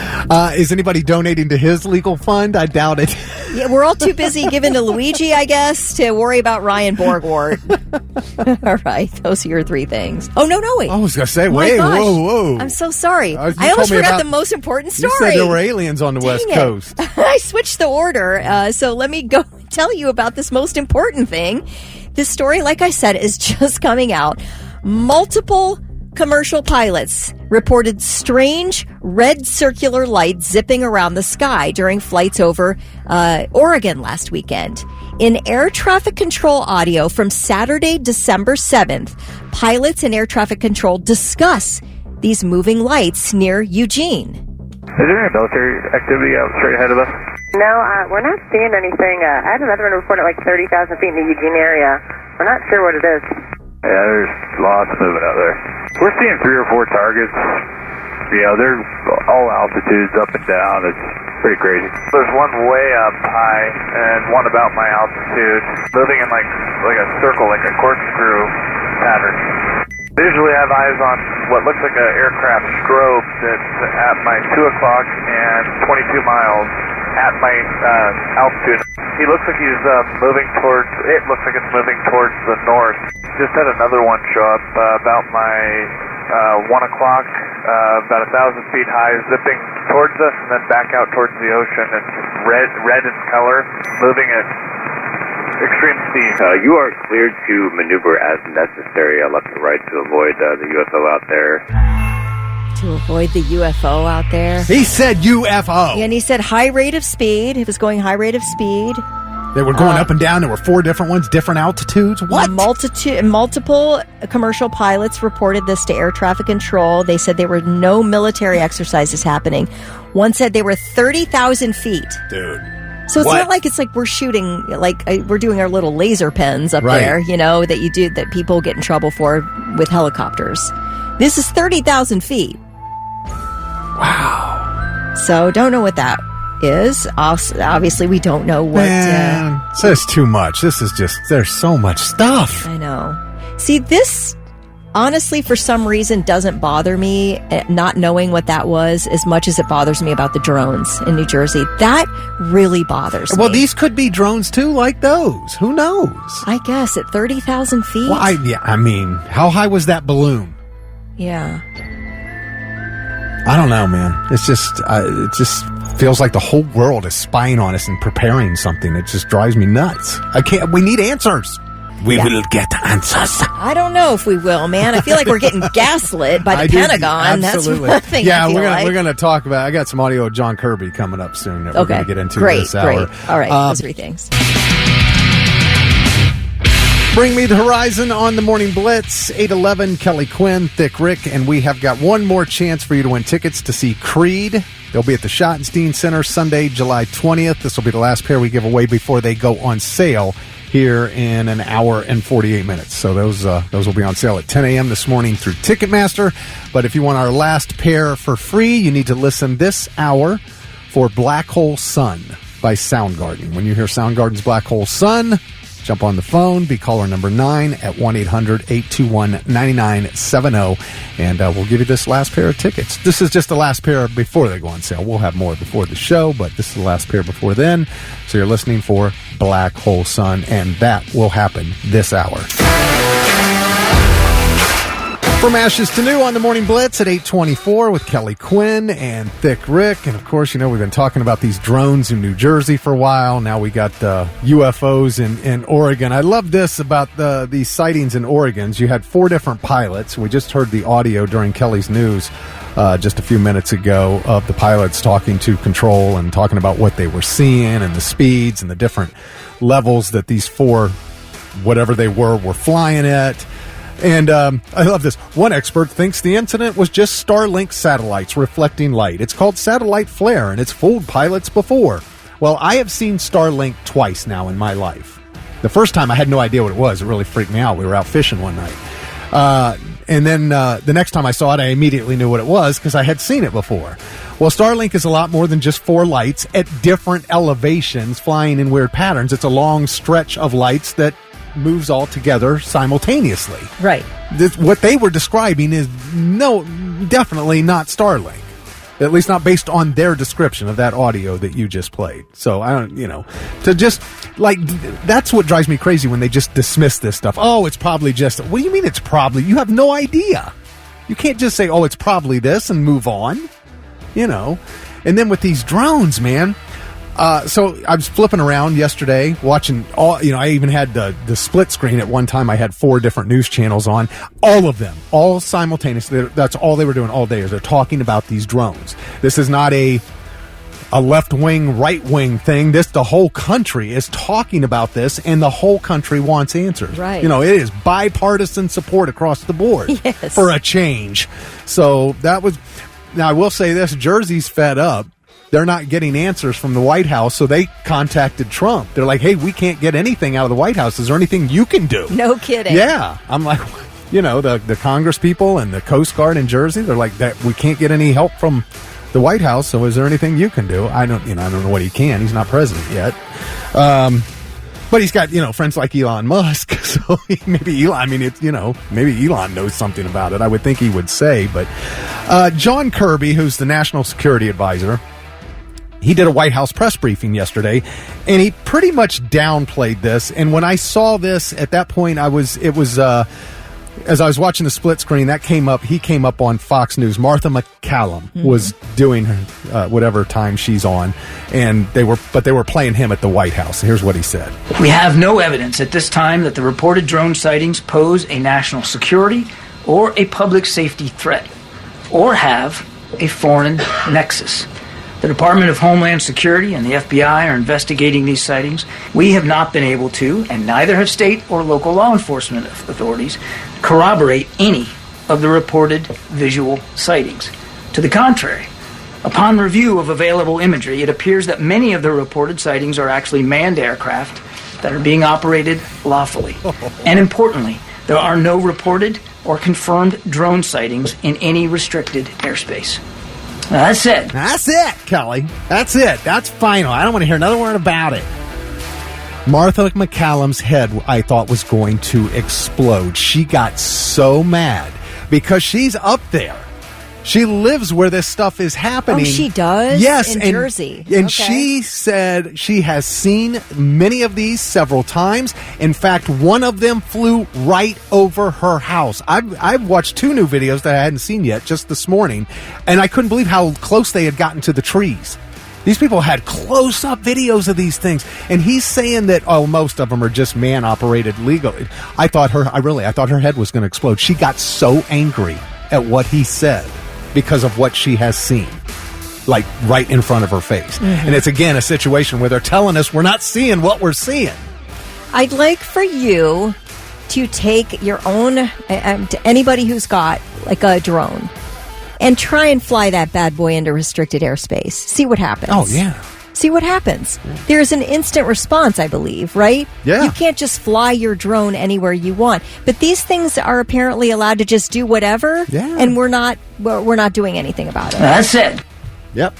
Is anybody donating to his legal fund? I doubt it. Yeah, we're all too busy giving to Luigi, I guess, to worry about Ryan Borgward. All right, those are your 3 things. Oh, no, wait. I was going to say, whoa. I'm so sorry. I almost forgot the most important story. You said there were aliens on the West Coast. I switched the order, so let me go tell you about this most important thing. This story, like I said, is just coming out. Multiple commercial pilots reported strange red circular lights zipping around the sky during flights over Oregon last weekend. In air traffic control audio from Saturday, December 7th, pilots in air traffic control discuss these moving lights near Eugene. Is there any military activity out straight ahead of us? No, we're not seeing anything. I had another one report at like 30,000 feet in the Eugene area. We're not sure what it is. Yeah, there's lots moving out there. We're seeing 3 or 4 targets. Yeah, they're all altitudes, up and down. It's pretty crazy. There's one way up high and one about my altitude, moving in like a circle, like a corkscrew pattern. They usually have eyes on what looks like an aircraft strobe that's at my 2 o'clock and 22 miles at my altitude. He looks like he's moving towards, it looks like it's moving towards the north. Just had another one show up about my 1 o'clock about 1,000 feet high, zipping towards us and then back out towards the ocean. It's red in color, moving at extreme speed. You are cleared to maneuver as necessary, left and right, to avoid the UFO out there. To avoid the UFO out there. He said UFO. And he said high rate of speed. He was going high rate of speed. They were going up and down. There were 4 different ones, different altitudes. What? Multiple commercial pilots reported this to air traffic control. They said there were no military exercises happening. One said they were 30,000 feet. Dude. So it's not like it's like we're shooting, like we're doing our little laser pens up there, you know, that you do, that people get in trouble for with helicopters. This is 30,000 feet. Wow. So don't know what that is. Obviously, we don't know what. Man, says too much. This is just, there's so much stuff. I know. See, this honestly, for some reason, doesn't bother me, not knowing what that was, as much as it bothers me about the drones in New Jersey. That really bothers me. Well, these could be drones too, like those. Who knows? I guess at 30,000 feet. Well, I mean, how high was that balloon? Yeah. I don't know, man. It's just, it just feels like the whole world is spying on us and preparing something. It just drives me nuts. We need answers. We will get answers. I don't know if we will, man. I feel like we're getting gaslit by the Pentagon. Absolutely. That's one thing. Yeah, we're gonna talk about. I got some audio of John Kirby coming up soon that we're gonna get into this hour. Great. All right, those 3 things. Bring me the horizon on the Morning Blitz. 8:11. Kelly Quinn, Thick Rick, and we have got one more chance for you to win tickets to see Creed. They'll be at the Schottenstein Center Sunday, July 20th. This will be the last pair we give away before they go on sale here in an hour and 48 minutes. So those will be on sale at 10 a.m. this morning through Ticketmaster. But if you want our last pair for free, you need to listen this hour for Black Hole Sun by Soundgarden. When you hear Soundgarden's Black Hole Sun, jump on the phone, be caller number 9 at 1-800-821-9970, and we'll give you this last pair of tickets. This is just the last pair before they go on sale. We'll have more before the show, but this is the last pair before then. So you're listening for Black Hole Sun, and that will happen this hour. From Ashes to New on the Morning Blitz at 8:24 with Kelly Quinn and Thick Rick. And, of course, you know, we've been talking about these drones in New Jersey for a while. Now we got the UFOs in Oregon. I love this about these sightings in Oregon. You had 4 different pilots. We just heard the audio during Kelly's news just a few minutes ago of the pilots talking to control and talking about what they were seeing and the speeds and the different levels that these 4, whatever they were flying at. And I love this. One expert thinks the incident was just Starlink satellites reflecting light. It's called satellite flare, and it's fooled pilots before. Well, I have seen Starlink twice now in my life. The first time I had no idea what it was. It really freaked me out. We were out fishing one night. And then the next time I saw it, I immediately knew what it was because I had seen it before. Well, Starlink is a lot more than just 4 lights at different elevations flying in weird patterns. It's a long stretch of lights that moves all together simultaneously. Right. What they were describing is definitely not Starlink. At least not based on their description of that audio that you just played. So, I don't, to just, like, that's what drives me crazy when they just dismiss this stuff. Oh, it's probably just, what do you mean it's probably? You have no idea. You can't just say, oh, it's probably this and move on, And then with these drones, man, so I was flipping around yesterday, watching I even had the split screen at one time. I had 4 different news channels on, all of them, all simultaneously. That's all they were doing all day, is they're talking about these drones. This is not a left wing, right wing thing. The whole country is talking about this, and the whole country wants answers. Right. It is bipartisan support across the board for a change. So that was, now I will say this, Jersey's fed up. They're not getting answers from the White House, so they contacted Trump. They're like, hey, we can't get anything out of the White House. Is there anything you can do? No kidding. Yeah. I'm like, the Congress people and the Coast Guard in Jersey, they're like, that we can't get any help from the White House, so is there anything you can do? I don't know what he can. He's not president yet. But he's got, friends like Elon Musk, so maybe Elon, maybe Elon knows something about it. I would think he would say, but John Kirby, who's the National Security Advisor, he did a White House press briefing yesterday, and he pretty much downplayed this. And when I saw this, at that point, it was as I was watching the split screen, that came up. He came up on Fox News. Martha McCallum was doing her, whatever time she's on, and they were playing him at the White House. Here's what he said: "We have no evidence at this time that the reported drone sightings pose a national security or a public safety threat, or have a foreign nexus. The Department of Homeland Security and the FBI are investigating these sightings. We have not been able to, and neither have state or local law enforcement authorities, corroborate any of the reported visual sightings. To the contrary, upon review of available imagery, it appears that many of the reported sightings are actually manned aircraft that are being operated lawfully. And importantly, there are no reported or confirmed drone sightings in any restricted airspace." Now, that's it. That's it, Kelly. That's it. That's final. I don't want to hear another word about it. Martha McCallum's head, I thought, was going to explode. She got so mad because she's up there. She lives where this stuff is happening. Oh, she does? Yes. In Jersey. And Okay. she said she has seen many of these several times. In fact, one of them flew right over her house. I've watched 2 new videos that I hadn't seen yet just this morning, and I couldn't believe how close they had gotten to the trees. These people had close-up videos of these things, and he's saying that, most of them are just man-operated legal. I thought her head was going to explode. She got so angry at what he said because of what she has seen, like right in front of her face. Mm-hmm. And it's, again, a situation where they're telling us we're not seeing what we're seeing. I'd like for you to take your own, to anybody who's got like a drone, and try and fly that bad boy into restricted airspace. See what happens. Oh, yeah. See what happens. There's an instant response, I believe, right? Yeah. You can't just fly your drone anywhere you want. But these things are apparently allowed to just do whatever, and we're not doing anything about it. That's it. Yep.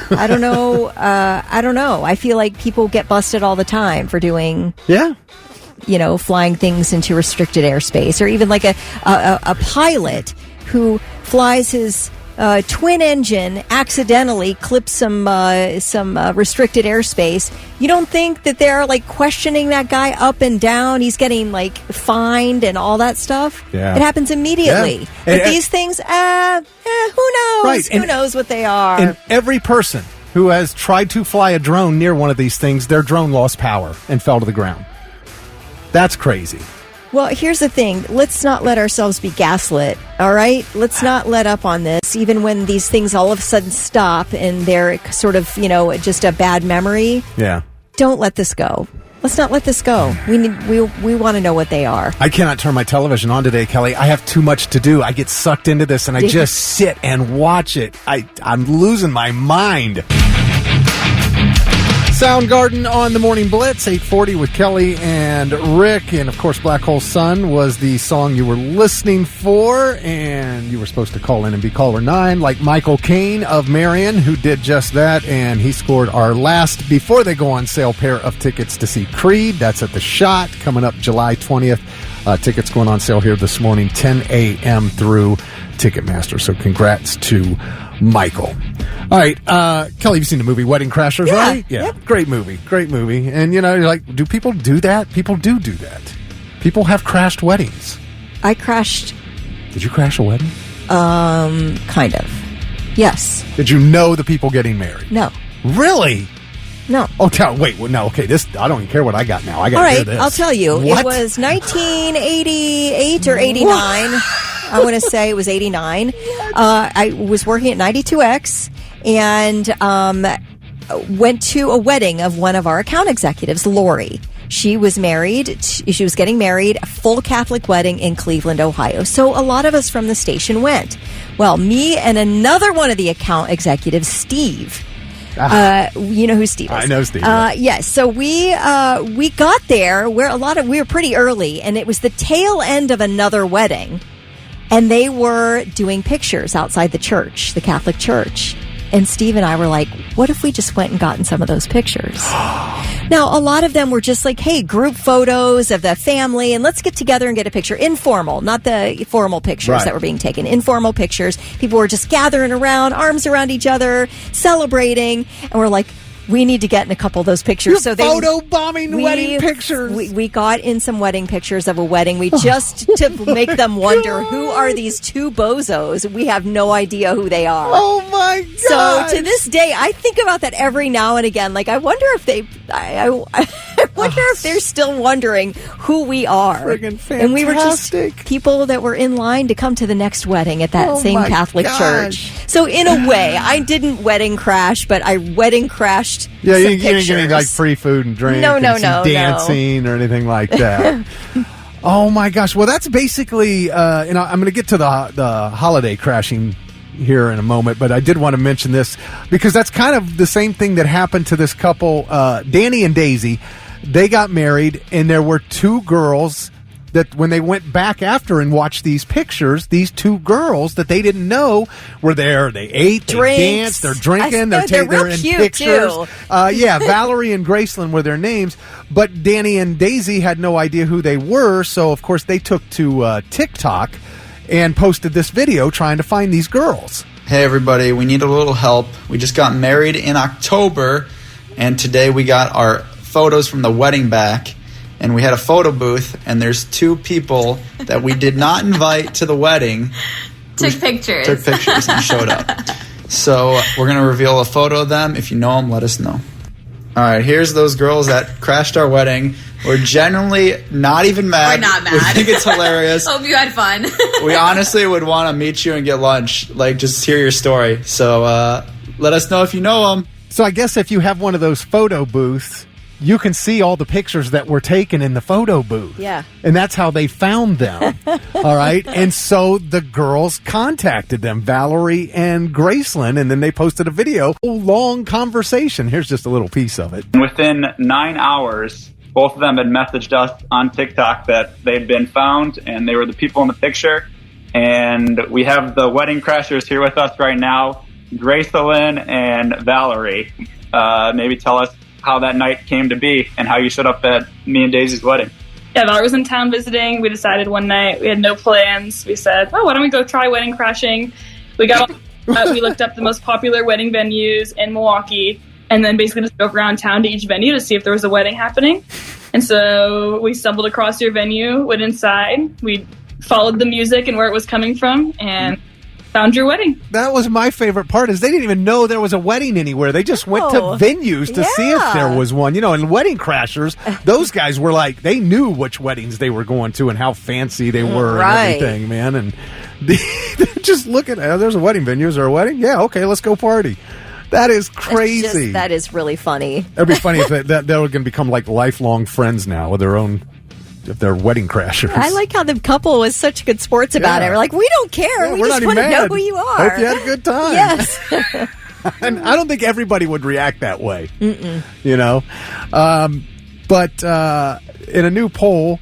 I don't know. I feel like people get busted all the time for doing, flying things into restricted airspace, or even like a pilot who flies his twin engine, accidentally clips some restricted airspace. You don't think that they're like questioning that guy up and down? He's getting like fined and all that stuff. Yeah. It happens immediately. Yeah. But these things, who knows? Right. Who knows what they are? And every person who has tried to fly a drone near one of these things, their drone lost power and fell to the ground. That's crazy. Well, here's the thing. Let's not let ourselves be gaslit, all right? Let's not let up on this, even when these things all of a sudden stop and they're sort of, just a bad memory. Yeah. Don't let this go. Let's not let this go. We want to know what they are. I cannot turn my television on today, Kelly. I have too much to do. I get sucked into this, and I just sit and watch it. I'm losing my mind. Soundgarden on the Morning Blitz, 8:40 with Kelly and Rick. And, of course, Black Hole Sun was the song you were listening for. And you were supposed to call in and be caller 9, like Michael Caine of Marion, who did just that. And he scored our last, before they go on sale, pair of tickets to see Creed. That's at the Shot, coming up July 20th. Tickets going on sale here this morning, 10 a.m. through Ticketmaster. So congrats to Michael. All right, Kelly, you've seen the movie Wedding Crashers, right? Yeah. Yep. Great movie. And, you're like, do people do that? People do that. People have crashed weddings. I crashed. Did you crash a wedding? Kind of. Yes. Did you know the people getting married? No. Really? No. Oh, no, okay, I don't even care what I got now. I got to hear this. I'll tell you. What? It was 1988 or 89. I want to say it was 89. I was working at 92X and went to a wedding of one of our account executives, Lori. She was married. She was getting married, a full Catholic wedding in Cleveland, Ohio. So a lot of us from the station went. Well, me and another one of the account executives, Steve. You know who Steve is? I know Steve. Yes. So we got there we were pretty early, and it was the tail end of another wedding, and they were doing pictures outside the church, the Catholic church. And Steve and I were like, what if we just went and gotten some of those pictures? Now, a lot of them were just like, hey, group photos of the family, and let's get together and get a picture. Informal, not the formal pictures that were being taken. Informal pictures. People were just gathering around, arms around each other, celebrating. And we're like, We need to get in a couple of those pictures. You're photo-bombing wedding pictures. We got in some wedding pictures of a wedding. We just to make them wonder, who are these two bozos? We have no idea who they are. Oh, my God. So to this day, I think about that every now and again. Like, I wonder if I wonder if they're still wondering who we are. Friggin' fantastic. And we were just people that were in line to come to the next wedding at that same Catholic church. So in a way, I didn't wedding crash, but I wedding crashed. Yeah, you didn't get any like free food and drink, dancing or anything like that. Oh my gosh! Well, that's basically. I'm going to get to the holiday crashing here in a moment, but I did want to mention this because that's kind of the same thing that happened to this couple, Danny and Daisy. They got married, and there were two girls that when they went back after and watched these pictures, these two girls that they didn't know were there. They ate, they danced, they're drinking, they're in pictures. Valerie and Graceland were their names, but Danny and Daisy had no idea who they were, so of course they took to TikTok and posted this video trying to find these girls. Hey everybody, we need a little help. We just got married in October, and today we got our photos from the wedding back. And we had a photo booth, and there's two people that we did not invite to the wedding. Took pictures and showed up. So we're going to reveal a photo of them. If you know them, let us know. All right, here's those girls that crashed our wedding. We're generally not even mad. We're not mad. We think it's hilarious. Hope you had fun. We honestly would want to meet you and get lunch, like just hear your story. So let us know if you know them. So I guess if you have one of those photo booths, you can see all the pictures that were taken in the photo booth. Yeah. And that's how they found them. All right. And so the girls contacted them, Valerie and Graceland, and then they posted a video. A long conversation. Here's just a little piece of it. Within 9 hours, both of them had messaged us on TikTok that they'd been found and they were the people in the picture. And we have the wedding crashers here with us right now, Graceland and Valerie. Maybe tell us how that night came to be and how you showed up at me and Daisy's wedding. Yeah, Valerie was in town visiting. We decided one night, we had no plans. We said, why don't we go try wedding crashing? We got we looked up the most popular wedding venues in Milwaukee and then basically just drove around town to each venue to see if there was a wedding happening. And so we stumbled across your venue, went inside, we followed the music and where it was coming from, and found your wedding. That was my favorite part, is they didn't even know there was a wedding anywhere. They just went to venues to see if there was one. You know, and wedding crashers, those guys were like, they knew which weddings they were going to and how fancy they were and everything, man. And just look at, there's a wedding venue. Is there a wedding? Yeah, okay, let's go party. That is crazy. That is really funny. It'd be funny if they're going to become like lifelong friends now with their own, if they're wedding crashers. I like how the couple was such good sports about it. We're like, we don't care. We just want to know who you are. Hope you had a good time. Yes. And I don't think everybody would react that way. You know? But in a new poll,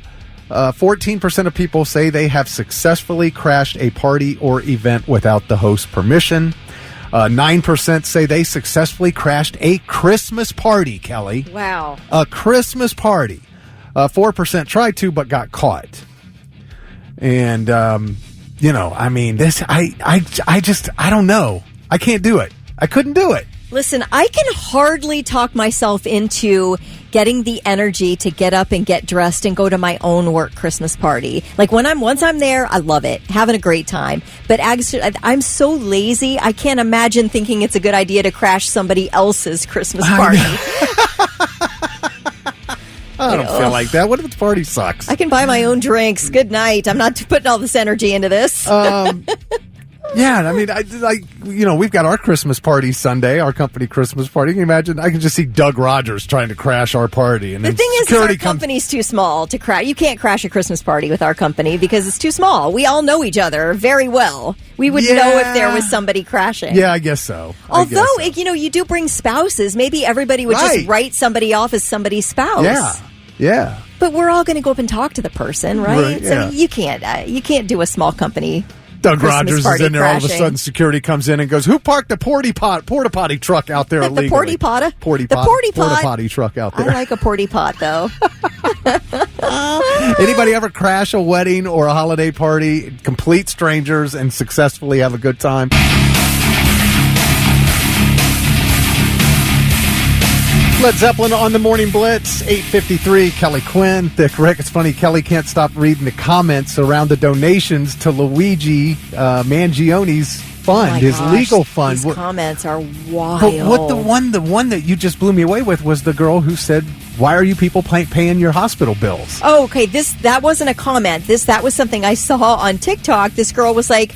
14% of people say they have successfully crashed a party or event without the host's permission. 9% say they successfully crashed a Christmas party, Kelly. Wow. A Christmas party. 4% tried to, but got caught. And, you know, I mean, this, I don't know. I can't do it. I couldn't do it. Listen, I can hardly talk myself into getting the energy to get up and get dressed and go to my own work Christmas party. Like once I'm there, I love it, having a great time. But I'm so lazy, I can't imagine thinking it's a good idea to crash somebody else's Christmas party. I don't feel like that. What if the party sucks? I can buy my own drinks. Good night. I'm not putting all this energy into this. Yeah, I mean, we've got our Christmas party Sunday, our company Christmas party. Can you imagine? I can just see Doug Rogers trying to crash our party. And the thing is our company's too small to crash. You can't crash a Christmas party with our company because it's too small. We all know each other very well. We would know if there was somebody crashing. Yeah, I guess so. Although, you do bring spouses. Maybe everybody would just write somebody off as somebody's spouse. Yeah. But we're all going to go up and talk to the person, right? So you can't do a small company. Doug Christmas Rogers is in there. crashing. All of a sudden, security comes in and goes, "Who parked the porta potty truck out there illegally?" The porta potty truck out there. I like a porta pot though. Anybody ever crash a wedding or a holiday party, complete strangers, and successfully have a good time? Led Zeppelin on the Morning Blitz, 8:53. Kelly Quinn, Thick Rick. It's funny, Kelly can't stop reading the comments around the donations to Luigi Mangione's fund, his legal fund. These comments are wild. But what the one that you just blew me away with was the girl who said, "Why are you people paying your hospital bills?" Oh, okay. That wasn't a comment. That was something I saw on TikTok. This girl was like,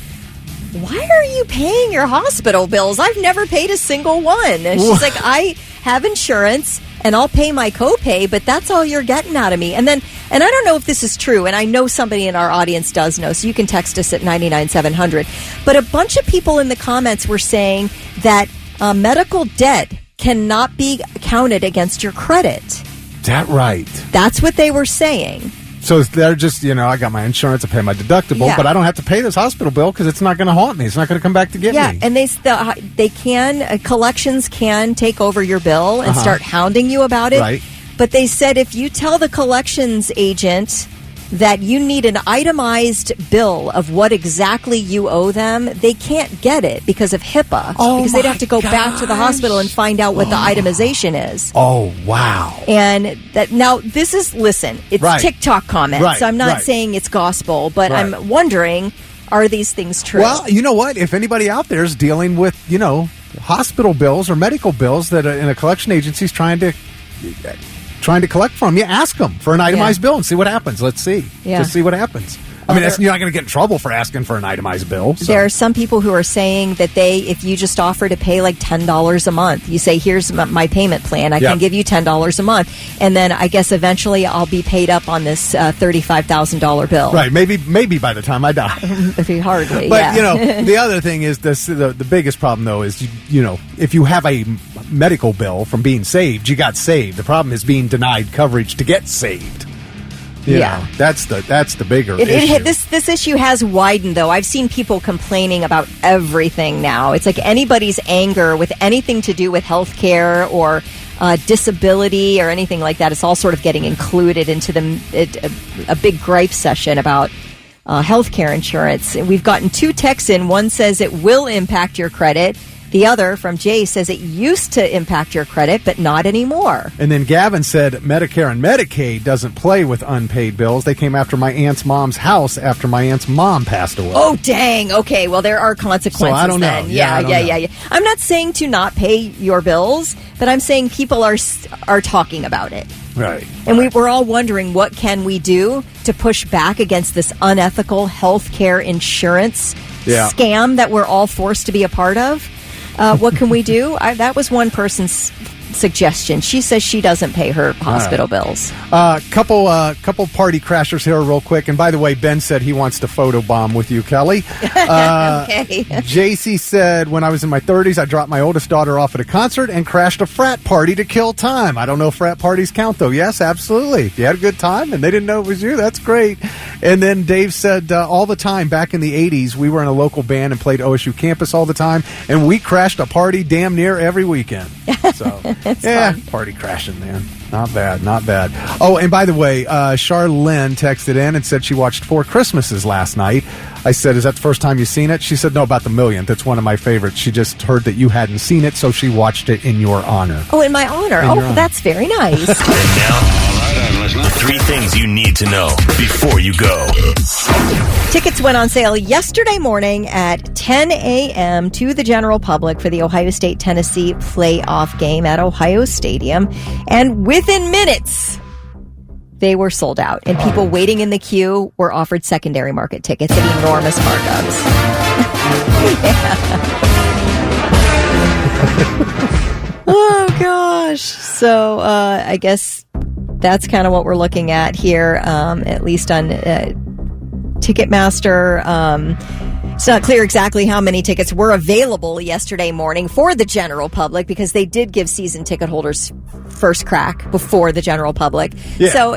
"Why are you paying your hospital bills? I've never paid a single one." And she's like, "I have insurance and I'll pay my copay, but that's all you're getting out of me." And I don't know if this is true, and I know somebody in our audience does know, so you can text us at 99700. But a bunch of people in the comments were saying that medical debt cannot be counted against your credit. Is that right? That's what they were saying. So they're just, I got my insurance, I pay my deductible, but I don't have to pay this hospital bill because it's not going to haunt me. It's not going to come back to get me. Yeah, and collections can take over your bill and start hounding you about it. Right. But they said if you tell the collections agent that you need an itemized bill of what exactly you owe them, they can't get it because of HIPAA. Because they'd have to go back to the hospital and find out what the itemization is. Oh, wow. And it's TikTok comments, so I'm not saying it's gospel, but I'm wondering, are these things true? Well, you know what? If anybody out there is dealing with, hospital bills or medical bills that in a collection agency is trying to collect from you, ask them for an itemized bill and see what happens. Let's see. Yeah. Just see what happens. I mean, you're not going to get in trouble for asking for an itemized bill. So. There are some people who are saying that if you just offer to pay like $10 a month, you say, here's my payment plan, I can give you $10 a month, and then I guess eventually I'll be paid up on this $35,000 bill. Right, maybe by the time I die. Hardly, but, the other thing is the biggest problem, though, is, if you have a medical bill from being saved, you got saved. The problem is being denied coverage to get saved. That's the bigger issue. This issue has widened, though. I've seen people complaining about everything now. It's like anybody's anger with anything to do with health care or disability or anything like that. It's all sort of getting included into a big gripe session about health care insurance. We've gotten 2 texts in. One says it will impact your credit. The other, from Jay, says it used to impact your credit, but not anymore. And then Gavin said Medicare and Medicaid doesn't play with unpaid bills. They came after my aunt's mom's house after my aunt's mom passed away. Oh, dang. Okay, well, there are consequences so I don't then. know. Yeah. I'm not saying to not pay your bills, but I'm saying people are talking about it. Right. And we're all wondering, what can we do to push back against this unethical health care insurance scam that we're all forced to be a part of? What can we do? That was one person's suggestion. She says she doesn't pay her hospital bills. Couple party crashers here real quick. And by the way, Ben said he wants to photobomb with you, Kelly. Okay. JC said, when I was in my 30s, I dropped my oldest daughter off at a concert and crashed a frat party to kill time. I don't know if frat parties count, though. Yes, absolutely. If you had a good time and they didn't know it was you, that's great. And then Dave said, all the time back in the 80s, we were in a local band and played OSU campus all the time, and we crashed a party damn near every weekend. So, fun. Party crashing, man. Not bad. Oh, and by the way, Charlene texted in and said she watched 4 Christmases last night. I said, is that the first time you've seen it? She said, no, about the millionth. It's one of my favorites. She just heard that you hadn't seen it, so she watched it in your honor. Oh, in my honor. That's very nice. And now, all right, I'm listening. 3 things you need to know before you go. Tickets went on sale yesterday morning at 10 a.m. to the general public for the Ohio State-Tennessee playoff game at Ohio Stadium. And within minutes, they were sold out. And people waiting in the queue were offered secondary market tickets at enormous markups. Oh, gosh. So I guess that's kind of what we're looking at here, at least on Ticketmaster. It's not clear exactly how many tickets were available yesterday morning for the general public, because they did give season ticket holders first crack before the general public. Yeah. So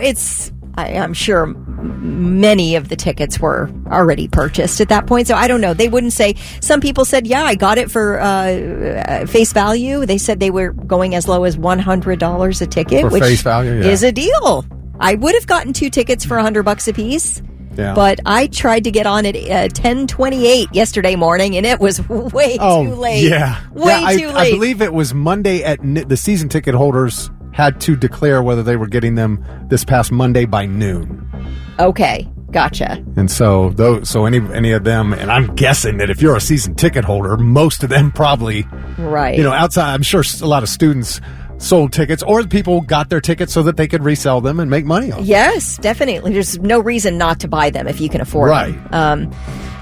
I'm sure many of the tickets were already purchased at that point. So I don't know. They wouldn't say. Some people said, yeah, I got it for face value. They said they were going as low as $100 a ticket, for which face value, is a deal. I would have gotten 2 tickets for $100 a piece. Yeah. But I tried to get on at 10:28 yesterday morning, and it was way too late. Yeah. Way too late. I believe it was Monday at the season ticket holders had to declare whether they were getting them this past Monday by noon. Okay, gotcha. And so any of them, and I'm guessing that if you're a season ticket holder, most of them probably, right. Outside, I'm sure a lot of students sold tickets, or people got their tickets so that they could resell them and make money on them. Yes, definitely. There's no reason not to buy them if you can afford them.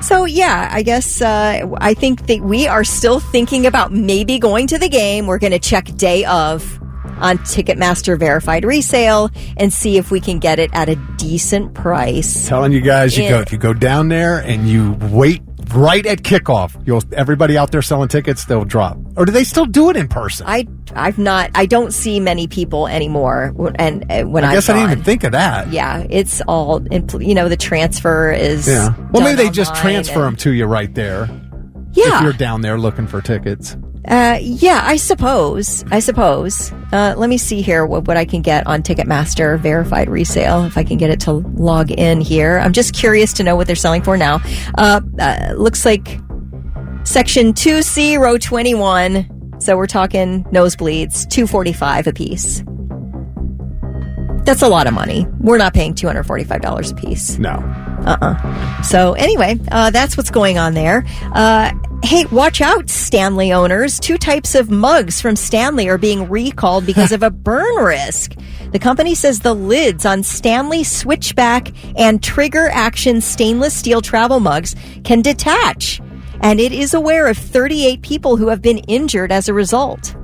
So, yeah, I guess I think that we are still thinking about maybe going to the game. We're going to check day of on Ticketmaster verified resale and see if we can get it at a decent price. Telling you guys, if you go down there and you wait right at kickoff, everybody out there selling tickets, they'll drop. Or do they still do it in person? I don't see many people anymore. And when I guess I didn't even think of that. Yeah, it's all, the transfer is. Yeah. Well, maybe they just transfer them to you right there. Yeah. If you're down there looking for tickets. Yeah, I suppose. Let me see here what I can get on Ticketmaster verified resale, if I can get it to log in here. I'm just curious to know what they're selling for now. Looks like section 2C, row 21. So we're talking nosebleeds, $245 a piece. That's a lot of money. We're not paying $245 a piece. No. So anyway, that's what's going on there. Hey, watch out, Stanley owners. 2 types of mugs from Stanley are being recalled because of a burn risk. The company says the lids on Stanley Switchback and Trigger Action stainless steel travel mugs can detach. And it is aware of 38 people who have been injured as a result.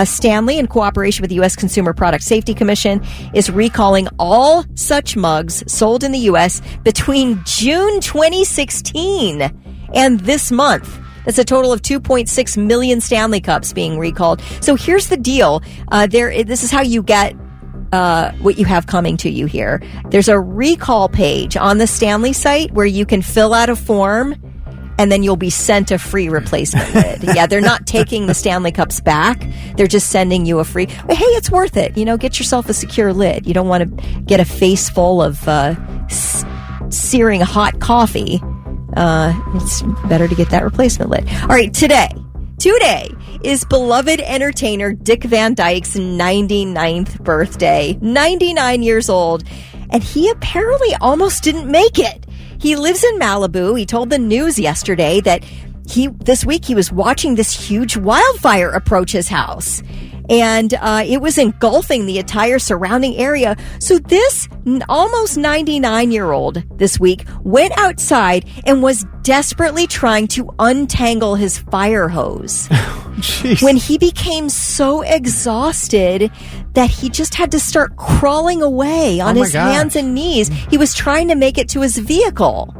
Stanley, in cooperation with the U.S. Consumer Product Safety Commission, is recalling all such mugs sold in the U.S. between June 2016 and this month. That's a total of 2.6 million Stanley Cups being recalled. So here's the deal. This is how you get what you have coming to you here. There's a recall page on the Stanley site where you can fill out a form, and then you'll be sent a free replacement lid. Yeah, they're not taking the Stanley Cups back. They're just sending you a free. Hey, it's worth it. Get yourself a secure lid. You don't want to get a face full of searing hot coffee. It's better to get that replacement lid. All right, today is beloved entertainer Dick Van Dyke's 99th birthday. 99 years old. And he apparently almost didn't make it. He lives in Malibu. He told the news yesterday that this week he was watching this huge wildfire approach his house. And it was engulfing the entire surrounding area. So this almost 99-year-old this week went outside and was desperately trying to untangle his fire hose. When he became so exhausted that he just had to start crawling away on his hands and knees. He was trying to make it to his vehicle.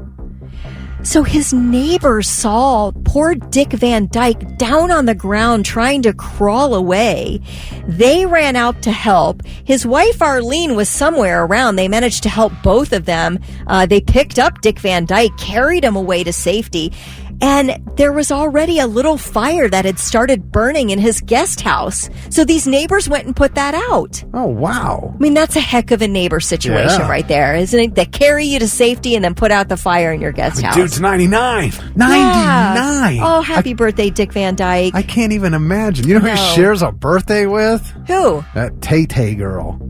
So his neighbors saw poor Dick Van Dyke down on the ground trying to crawl away. They ran out to help. His wife Arlene was somewhere around. They managed to help both of them. They picked up Dick Van Dyke, carried him away to safety. And there was already a little fire that had started burning in his guest house. So these neighbors went and put that out. Oh, wow. I mean, that's a heck of a neighbor situation right there, isn't it? They carry you to safety and then put out the fire in your guest house. Dude's 99. 99. Yeah. Oh, happy birthday, Dick Van Dyke. I can't even imagine. You know who he shares a birthday with? Who? That Tay-Tay girl.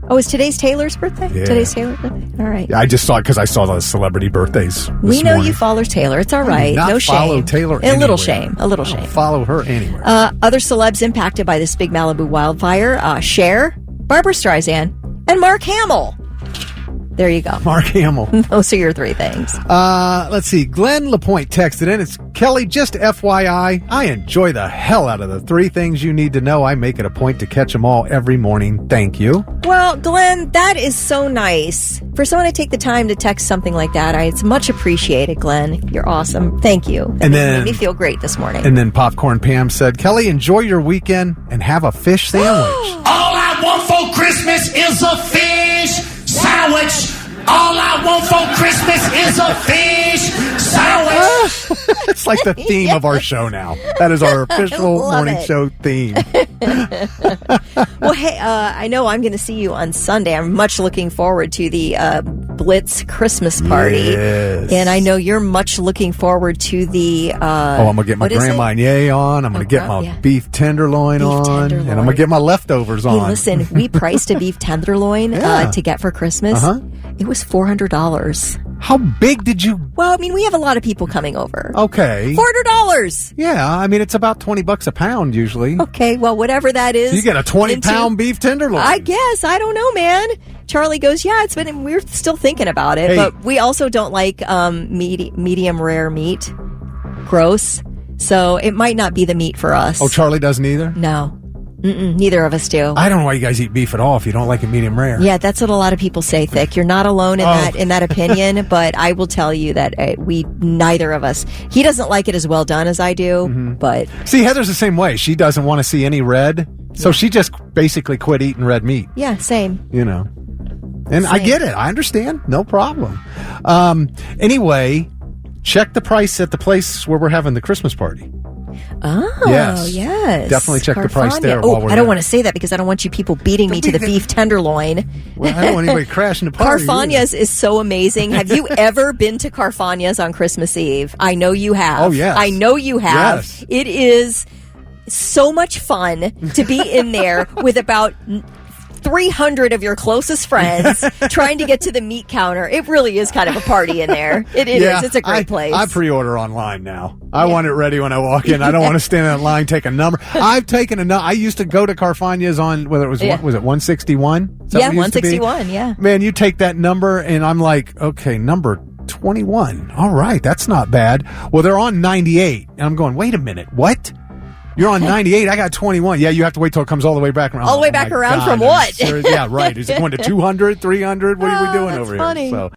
Oh, is today's Taylor's birthday? Yeah. Today's Taylor's birthday? All right. Yeah, I just saw it because I saw the celebrity birthdays. We know you follow Taylor. It's all right. No shame. Follow Taylor anywhere. A little shame. Follow her anywhere. Other celebs impacted by this big Malibu wildfire: Cher, Barbara Streisand, and Mark Hamill. There you go. Mark Hamill. Those are your 3 things. Let's see. Glenn LaPointe texted in. It's Kelly, just FYI, I enjoy the hell out of the 3 things you need to know. I make it a point to catch them all every morning. Thank you. Well, Glenn, that is so nice. For someone to take the time to text something like that, it's much appreciated, Glenn. You're awesome. Thank you. That made me feel great this morning. And then Popcorn Pam said, Kelly, enjoy your weekend and have a fish sandwich. All I want for Christmas is a fish sandwich. All I want for Christmas is a fish sandwich. It's like the theme of our show now. That is our official morning show theme. Well, hey, I know I'm going to see you on Sunday. I'm much looking forward to the Blitz Christmas party. Yes. And I know you're much looking forward to the... I'm going to get my Grand Marnier on. I'm going to get my beef tenderloin on. And I'm going to get my leftovers on. Hey, listen, we priced a beef tenderloin to get for Christmas. It was $400. How big did you... Well, I mean, we have a lot of people coming over. Okay. $400. Yeah, I mean, it's about $20 a pound usually. Okay, well, whatever that is. So you get a 20-pound beef tenderloin. I guess. I don't know, man. Charlie goes, we're still thinking about it, but we also don't like medium rare meat. Gross. So it might not be the meat for us. Oh, Charlie doesn't either? No. Neither of us do. I don't know why you guys eat beef at all if you don't like it medium rare. Yeah, that's what a lot of people say, Thick. You're not alone in that opinion, but I will tell you that neither of us. He doesn't like it as well done as I do, but see, Heather's the same way. She doesn't want to see any red, so she just basically quit eating red meat. Yeah, same. You know, and same. I get it. I understand. No problem. Anyway, check the price at the place where we're having the Christmas party. Oh, yes. Definitely check the price there. I don't want to say that because I don't want you people beating me to the beef tenderloin. Well, I don't want anybody crashing the party. Carfagna's is so amazing. Have you ever been to Carfagna's on Christmas Eve? I know you have. Oh, yes. I know you have. Yes. It is so much fun to be in there with about 300 of your closest friends trying to get to the meat counter. It really is kind of a party in there. It is. It's a great place. I pre-order online now. I want it ready when I walk in. I don't want to stand in line, take a number. I've taken a number. I used to go to Carfagna's on, whether it was, was it 161? Yeah, 161, yeah. Man, you take that number and I'm like, okay, number 21. All right, that's not bad. Well, they're on 98. And I'm going, wait a minute, what? You're on 98. I got 21. Yeah, you have to wait till it comes all the way back around. All the way back around from what? Yeah, right. Is it going to 200, 300? What are we doing over funny. here? So.